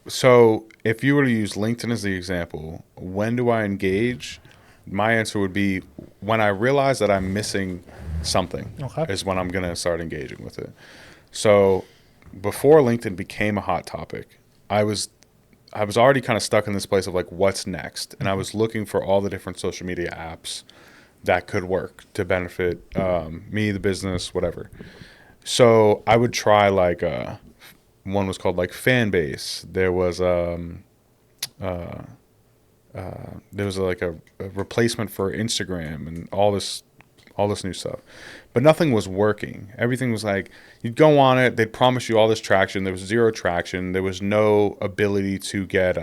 So if you were to use LinkedIn as the example, when do I engage? My answer would be when I realize that I'm missing something is when I'm going to start engaging with it. So before LinkedIn became a hot topic, I was already kind of stuck in this place of like, what's next? And I was looking for all the different social media apps that could work to benefit me, the business, whatever. So I would try like one was called like Fanbase. There was like a replacement for Instagram and all all this new stuff. But nothing was working. Everything was like, you'd go on it, they'd promise you all this traction. There was zero traction. There was no ability to get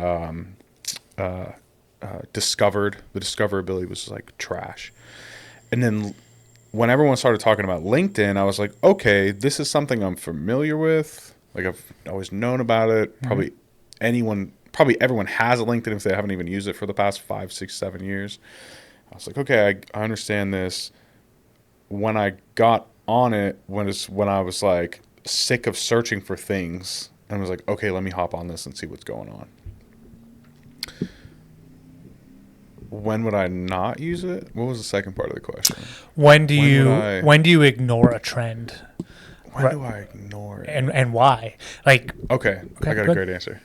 discovered. The discoverability was like trash. And then when everyone started talking about LinkedIn, I was like, okay, this is something I'm familiar with. Like, I've always known about it. Probably everyone has a LinkedIn if they haven't even used it for the past 5, 6, 7 years. I was like, okay, I understand this. When I got on it, when I was like sick of searching for things, and was like, okay, let me hop on this and see what's going on. When would I not use it? What was the second part of the question? When do you ignore a trend? When do I ignore it? And why? Like, okay, I got a great answer.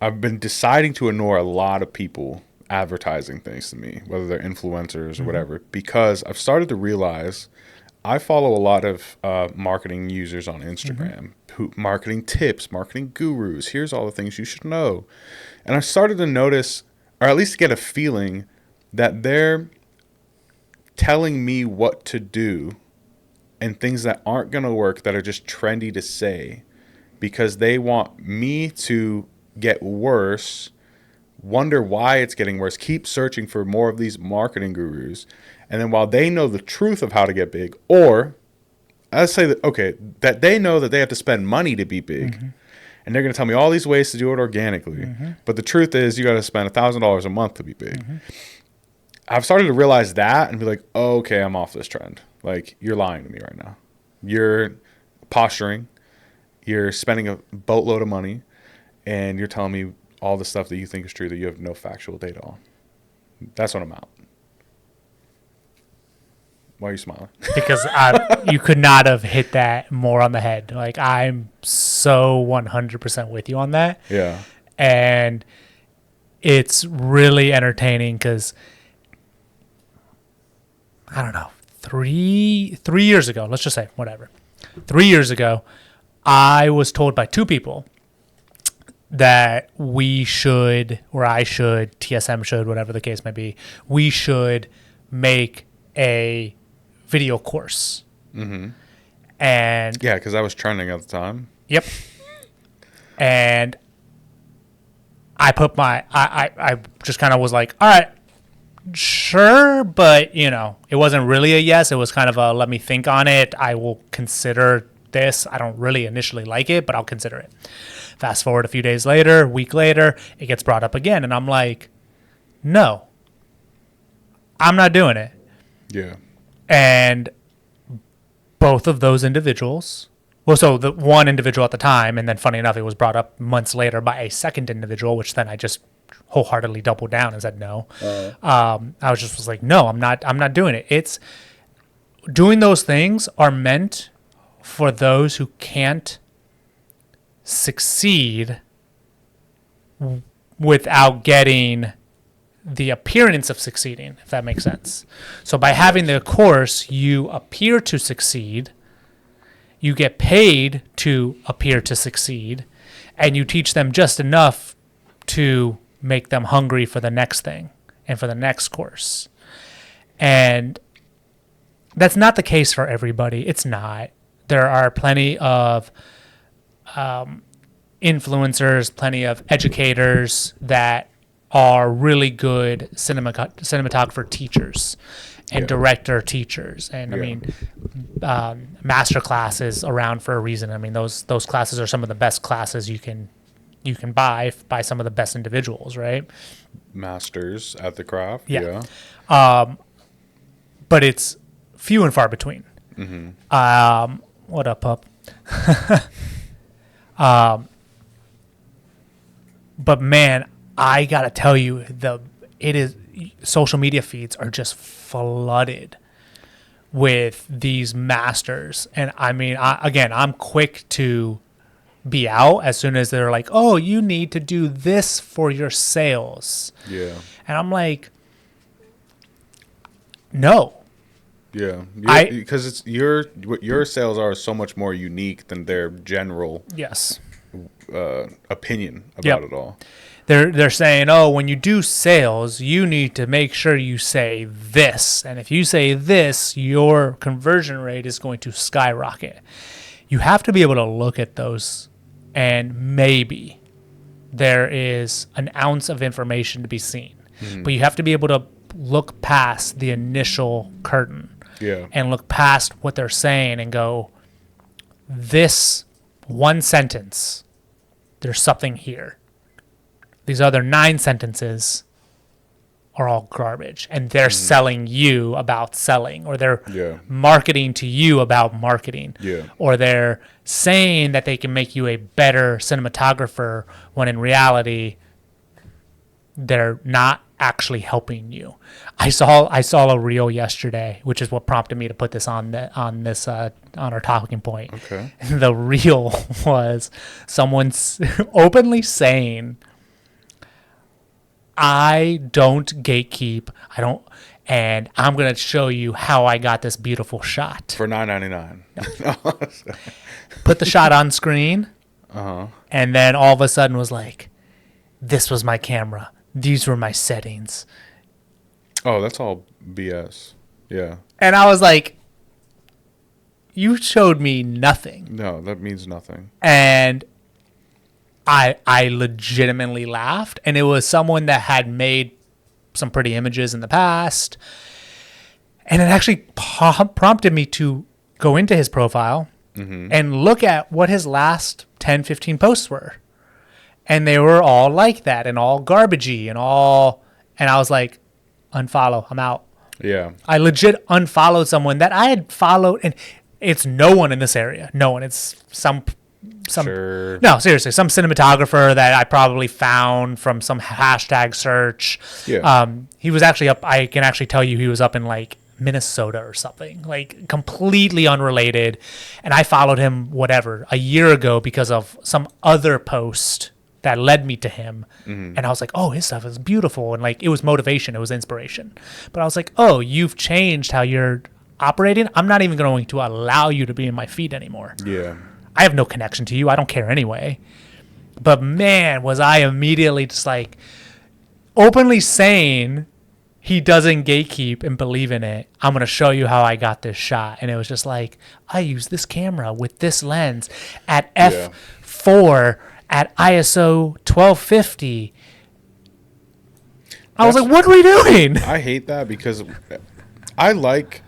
I've been deciding to ignore a lot of people advertising things to me, whether they're influencers or whatever, because I've started to realize I follow a lot of marketing users on Instagram, who marketing tips, marketing gurus. Here's all the things you should know. And I started to notice, or at least get a feeling, that they're telling me what to do and things that aren't going to work, that are just trendy to say, because they want me to get worse, wonder why it's getting worse, keep searching for more of these marketing gurus. And then while they know the truth of how to get big, or let's say that, okay, that they know that they have to spend money to be big, and they're going to tell me all these ways to do it organically. But the truth is you got to spend $1,000 a month to be big. I've started to realize that and be like, oh, okay, I'm off this trend. Like, you're lying to me right now. You're posturing. You're spending a boatload of money, and you're telling me all the stuff that you think is true that you have no factual data on. That's what I'm out. Why are you smiling? Because you could not have hit that more on the head. Like, I'm so 100% with you on that. Yeah. And it's really entertaining because, I don't know, three years ago, let's just say, whatever. 3 years ago, I was told by two people that we should, or I should, TSM should, whatever the case may be, we should make a video course. And yeah, because I was trending at the time. Yep. And I put I just kind of was like, all right, sure, but it wasn't really a yes. It was kind of a let me think on it. I will consider this. I don't really initially like it, but I'll consider it. Fast forward a few days later, a week later, it gets brought up again. And I'm like, no, I'm not doing it. Yeah. And both of those individuals, well, so the one individual at the time, and then funny enough, it was brought up months later by a second individual, which then I just wholeheartedly doubled down and said no. I was like, no, I'm not doing it. It's doing those things are meant for those who can't succeed without getting the appearance of succeeding, if that makes sense. So by having the course, you appear to succeed, you get paid to appear to succeed, and you teach them just enough to make them hungry for the next thing and for the next course. And that's not the case for everybody. It's not. There are plenty of influencers, plenty of educators that are really good cinematographer teachers and director teachers. And I mean, master classes around for a reason. I mean, those classes are some of the best classes you can buy by some of the best individuals, right? Masters at the craft. Yeah. But it's few and far between. What up, pup? But man, I gotta tell you, social media feeds are just flooded with these masters. And I mean, I'm quick to be out as soon as they're like, oh, you need to do this for your sales. Yeah. And I'm like, no. Yeah, because it's what your sales are so much more unique than their general yes opinion about it all. they're saying, oh, when you do sales, you need to make sure you say this. And if you say this, your conversion rate is going to skyrocket. You have to be able to look at those, and maybe there is an ounce of information to be seen. But you have to be able to look past the initial curtain and look past what they're saying and go, this one sentence, there's something here. These other 9 sentences are all garbage, and they're selling you about selling, or they're marketing to you about marketing, or they're saying that they can make you a better cinematographer when in reality they're not actually helping you. I saw a reel yesterday, which is what prompted me to put this on our talking point. Okay. The reel was someone openly saying, I don't gatekeep. And I'm going to show you how I got this beautiful shot. For $9.99. Put the shot on screen. And then all of a sudden was like, this was my camera. These were my settings. Oh, that's all BS. Yeah. And I was like, you showed me nothing. No, that means nothing. And I legitimately laughed, and it was someone that had made some pretty images in the past, and it actually prompted me to go into his profile and look at what his last 10, 15 posts were, and they were all like that and all garbagey and I was like, unfollow, I'm out. Yeah. I legit unfollowed someone that I had followed, and it's no one in this area. No one. It's some no, seriously, some cinematographer that I probably found from some hashtag search. Yeah. He was actually up. I can actually tell you he was up in like Minnesota or something, like completely unrelated. And I followed him, a year ago because of some other post that led me to him. And I was like, oh, his stuff is beautiful. And like, it was motivation. It was inspiration. But I was like, oh, you've changed how you're operating. I'm not even going to allow you to be in my feed anymore. Yeah. I have no connection to you. I don't care anyway. But man, was I immediately just like openly saying he doesn't gatekeep and believe in it. I'm going to show you how I got this shot. And it was just like, I use this camera with this lens at f4 at ISO 1250. I was like, what are we doing? I hate that because I like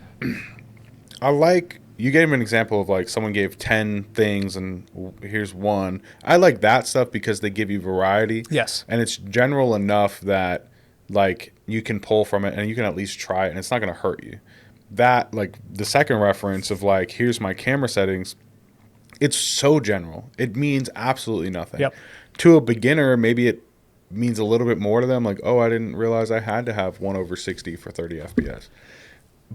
you gave him an example of like someone gave 10 things and here's one. I like that stuff because they give you variety. Yes. And it's general enough that like you can pull from it and you can at least try it and it's not going to hurt you. That, like the second reference of like, here's my camera settings. It's so general. It means absolutely nothing. Yep. To a beginner, maybe it means a little bit more to them. Like, oh, I didn't realize I had to have 1/60 for 30 FPS.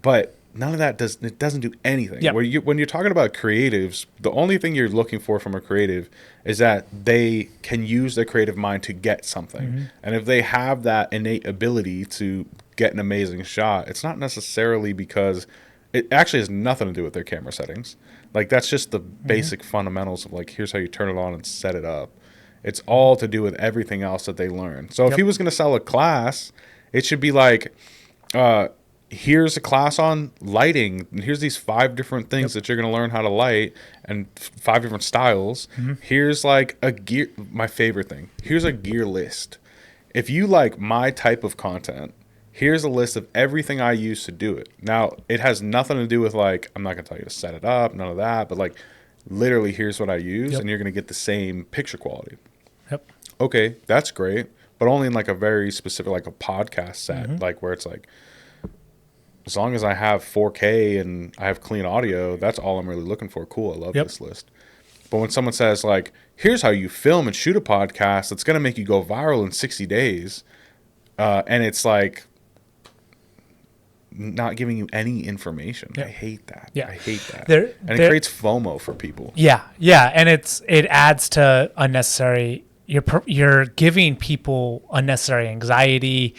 But none of that doesn't do anything. Yep. When you're talking about creatives, the only thing you're looking for from a creative is that they can use their creative mind to get something. And if they have that innate ability to get an amazing shot, it's not necessarily because it actually has nothing to do with their camera settings. Like that's just the basic fundamentals of like, here's how you turn it on and set it up. It's all to do with everything else that they learn. So if he was going to sell a class, it should be like, here's a class on lighting. And here's these 5 different things that you're going to learn how to light and 5 different styles. Here's like a gear. My favorite thing. Here's a gear list. If you like my type of content, here's a list of everything I use to do it. Now, it has nothing to do with like, I'm not going to tell you to set it up, none of that, but like literally here's what I use and you're going to get the same picture quality. Okay, that's great, but only in like a very specific, like a podcast set, like where it's like, as long as I have 4K and I have clean audio, that's all I'm really looking for. Cool, I love this list. But when someone says like, here's how you film and shoot a podcast that's going to make you go viral in 60 days, and it's like not giving you any information. I hate that. I hate that. And it creates FOMO for people. Yeah, and it adds to unnecessary. You're giving people unnecessary anxiety,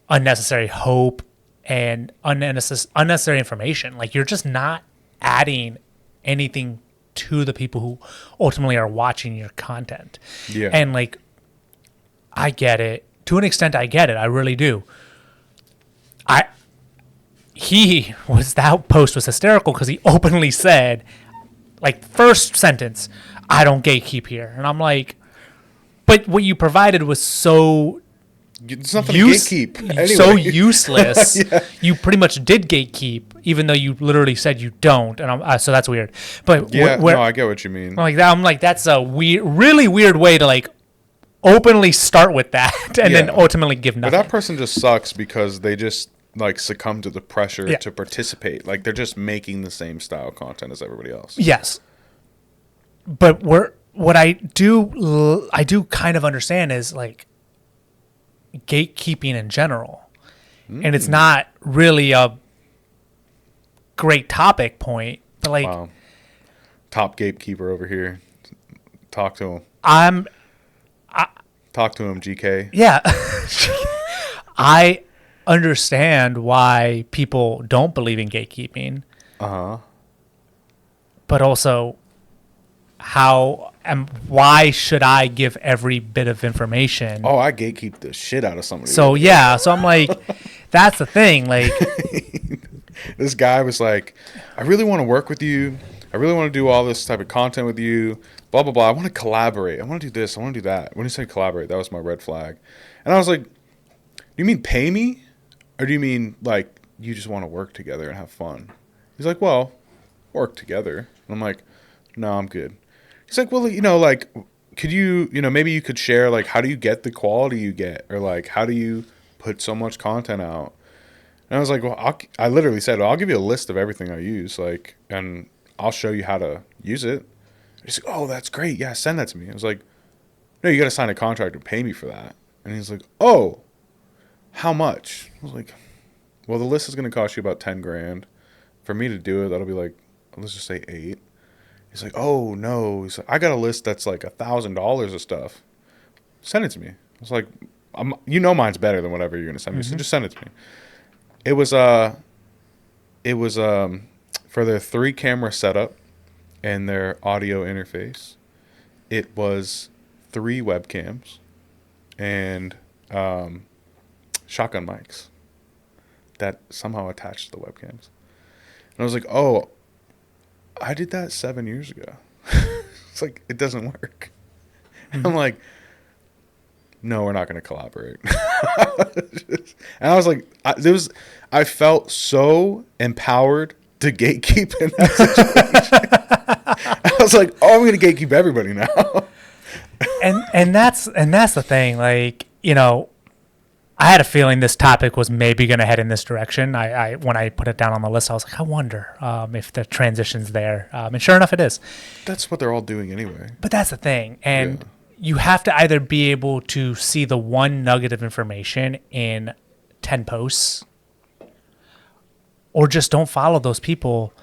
unnecessary hope, and unnecessary information. Like you're just not adding anything to the people who ultimately are watching your content. And like I get it. To an extent, I get it. I really do. That post was hysterical because he openly said, like, first sentence, I don't gatekeep here. And I'm like, but what you provided was so It's nothing to gatekeep. Anyway. So useless. Yeah. You pretty much did gatekeep, even though you literally said you don't. And so that's weird. But yeah, no, I get what you mean. I'm like, that's a weird, really weird way to like openly start with that and then ultimately give nothing. But that person just sucks because they just like succumb to the pressure to participate. Like they're just making the same style content as everybody else. Yes. But what I do kind of understand is like gatekeeping in general. And it's not really a great topic point, but like top gatekeeper over here. Talk to him. Talk to him, GK. Yeah. I understand why people don't believe in gatekeeping. But also why should I give every bit of information? Oh, I gatekeep the shit out of somebody. So so I'm like, that's the thing. Like, this guy was like, I really want to work with you. I really want to do all this type of content with you. Blah, blah, blah. I want to collaborate. I want to do this. I want to do that. When he said collaborate, that was my red flag. And I was like, do you mean pay me? Or do you mean like you just want to work together and have fun? He's like, well, work together. And I'm like, no, I'm good. He's like, well, like, could you, maybe you could share, like, how do you get the quality you get? Or, like, how do you put so much content out? And I was like, well, I literally said, well, I'll give you a list of everything I use, like, and I'll show you how to use it. He's like, oh, that's great. Yeah, send that to me. I was like, no, you got to sign a contract and pay me for that. And he's like, oh, how much? I was like, well, the list is going to cost you about 10 grand. For me to do it, that'll be like, let's just say 8. He's like, oh, no. He's like, I got a list that's like $1,000 of stuff. Send it to me. I was like, mine's better than whatever you're going to send me. So just send it to me. It was for their 3-camera setup and their audio interface. It was 3 webcams and shotgun mics that somehow attached to the webcams. And I was like, oh, I did that 7 years ago. It's like, it doesn't work. And I'm like, no, we're not going to collaborate. And I was like, I felt so empowered to gatekeep in that situation. I was like, oh, I'm going to gatekeep everybody now. and that's the thing. Like, I had a feeling this topic was maybe going to head in this direction. I when I put it down on the list, I was like, I wonder if the transition's there. And sure enough, it is. That's what they're all doing anyway. But that's the thing. And you have to either be able to see the one nugget of information in 10 posts or just don't follow those people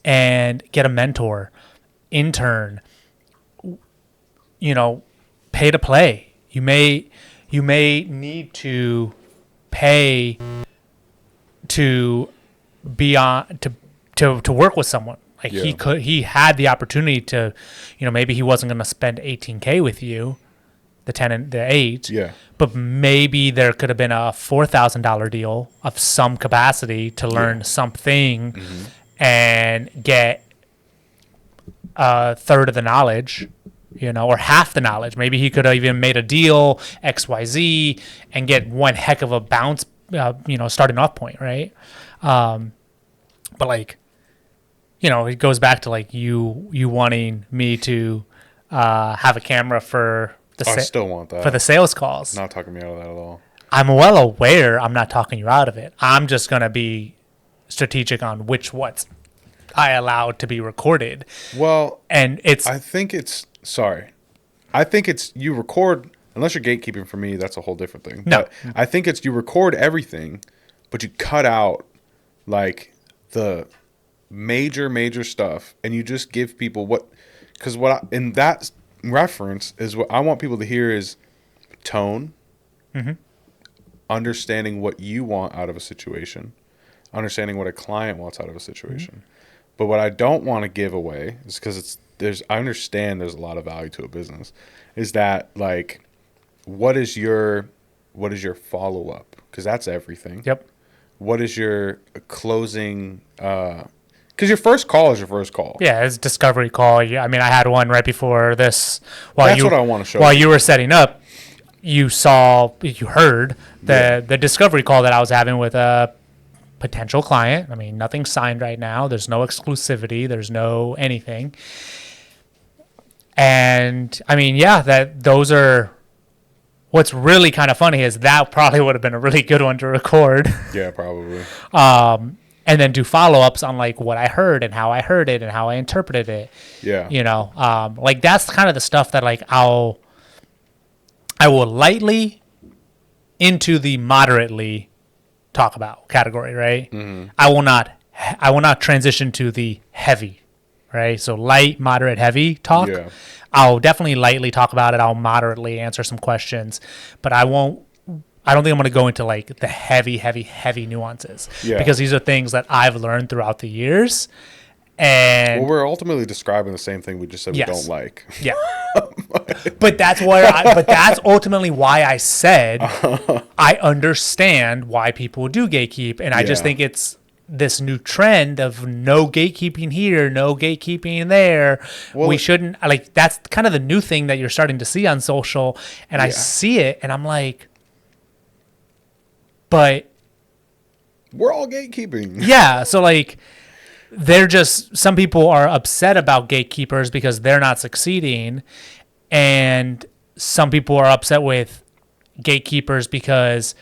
and get a mentor, intern, pay to play. You may need to pay to be on to work with someone. Like he had the opportunity to, maybe he wasn't going to spend $18K with you, the 10 and the 8. Yeah. But maybe there could have been a $4,000 deal of some capacity to learn something and get a third of the knowledge. Or half the knowledge. Maybe he could have even made a deal, XYZ, and get one heck of a bounce, starting off point, right? But like, it goes back to like you wanting me to have a camera for the I still want that. For the sales calls. Not talking me out of that at all. I'm well aware I'm not talking you out of it. I'm just going to be strategic on what I allowed to be recorded. Well, and I think it's you record, unless you're gatekeeping for me, that's a whole different thing. No. But I think it's you record everything, but you cut out like the major stuff and you just give people in that reference is what I want people to hear is tone, understanding what you want out of a situation, understanding what a client wants out of a situation. But what I don't want to give away is because I understand there's a lot of value to a business, is that like what is your follow up? Because that's everything. Yep. What is your closing? Because your first call is your first call. Yeah, it's a discovery call. Yeah, I mean, I had one right before this. That's what I want to show. While you were setting up, you heard the discovery call that I was having with a potential client. I mean, nothing's signed right now. There's no exclusivity. There's no anything. And I mean, yeah, those are. What's really kind of funny is that probably would have been a really good one to record. Yeah, probably. And then do follow-ups on like what I heard and how I heard it and how I interpreted it. Yeah. You know, like that's kind of the stuff that like I will lightly into the moderately talk about category, right? Mm-hmm. I will not transition to the heavy, right? So light, moderate, heavy talk. Yeah. I'll definitely lightly talk about it. I'll moderately answer some questions, but I don't think I'm going to go into like the heavy nuances because these are things that I've learned throughout the years. And well, we're ultimately describing the same thing we just said we don't like. Yeah. But that's ultimately why I said I understand why people do gatekeep. And I just think it's this new trend of no gatekeeping here, no gatekeeping there. Well, we shouldn't like, that's kind of the new thing that you're starting to see on social. And I see it and I'm like, but we're all gatekeeping. Yeah. So like, some people are upset about gatekeepers because they're not succeeding. And some people are upset with gatekeepers because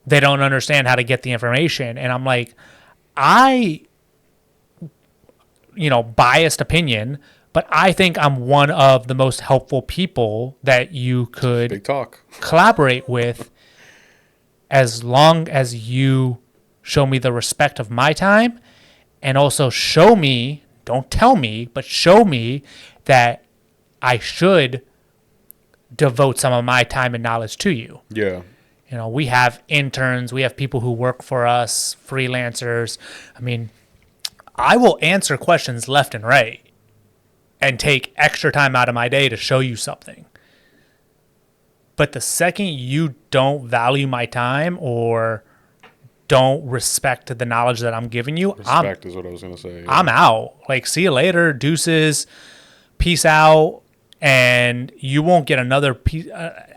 they don't understand how to get the information. And I'm like, biased opinion, but I think I'm one of the most helpful people that you could Big talk. collaborate with as long as you show me the respect of my time and also show me, don't tell me, but show me that I should devote some of my time and knowledge to you. Yeah. You know, we have interns, we have people who work for us, freelancers. I mean, I will answer questions left and right and take extra time out of my day to show you something. But the second you don't value my time or don't respect the knowledge that I'm giving you, respect is what I was going to say. Yeah. I'm out. Like, see you later, deuces, peace out, and you won't get another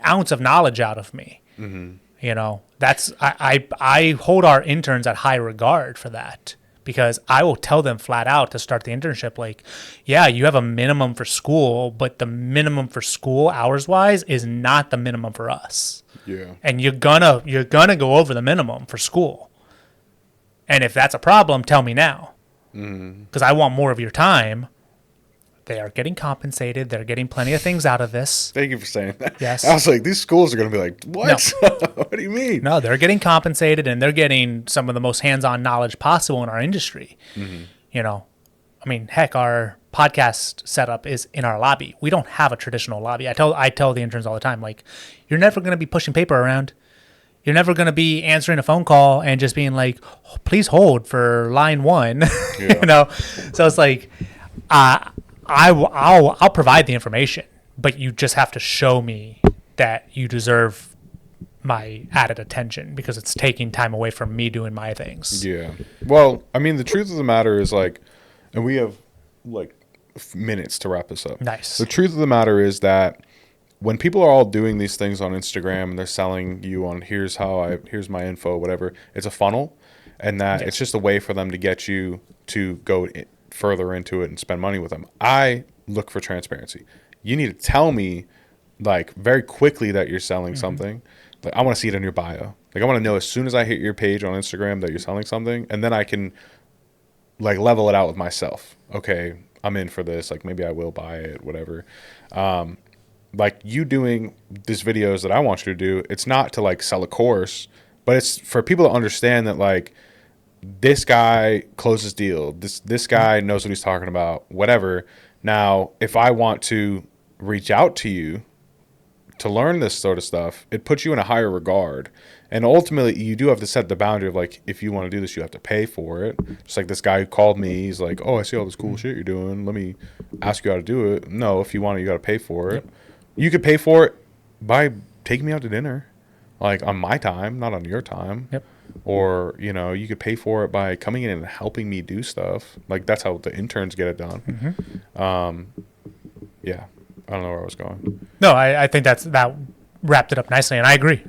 ounce of knowledge out of me. Mm-hmm. You know, that's I hold our interns at high regard for that because I will tell them flat out to start the internship, like, yeah, you have a minimum for school, but the minimum for school hours wise is not the minimum for us. Yeah. And you're gonna go over the minimum for school. And if that's a problem, tell me now. Because I want more of your time. They are getting compensated. They're getting plenty of things out of this. Thank you for saying that. Yes. I was like, these schools are going to be like, what? No. What do you mean? No, they're getting compensated and they're getting some of the most hands-on knowledge possible in our industry. Mm-hmm. You know, I mean, heck, our podcast setup is in our lobby. We don't have a traditional lobby. I tell the interns all the time, like, you're never going to be pushing paper around. You're never going to be answering a phone call and just being like, oh, please hold for line 1. Yeah. You know? So it's like, I'll provide the information, but you just have to show me that you deserve my added attention because it's taking time away from me doing my things. Yeah. Well, I mean, the truth of the matter is like, and we have like minutes to wrap this up. Nice. The truth of the matter is that when people are all doing these things on Instagram and they're selling you on here's my info, whatever, it's a funnel, and that it's just a way for them to get you to go further into it and spend money with them. I look for transparency. You need to tell me like very quickly that you're selling something. Like, I want to see it in your bio. Like, I want to know as soon as I hit your page on Instagram that you're selling something, and then I can like level it out with myself. Okay, I'm in for this. Like, maybe I will buy it, whatever. Like, you doing these videos that I want you to do, it's not to like sell a course, but it's for people to understand that like this guy closes deal. This guy knows what he's talking about, whatever. Now, if I want to reach out to you to learn this sort of stuff, it puts you in a higher regard. And ultimately, you do have to set the boundary of like, if you want to do this, you have to pay for it. Just like this guy who called me, he's like, oh, I see all this cool shit you're doing. Let me ask you how to do it. No, if you want it, you got to pay for it. Yep. You could pay for it by take me out to dinner, like on my time, not on your time. Yep. Or, you know, you could pay for it by coming in and helping me do stuff. Like, that's how the interns get it done. Yeah. I don't know where I was going. No, I think that wrapped it up nicely, and I agree.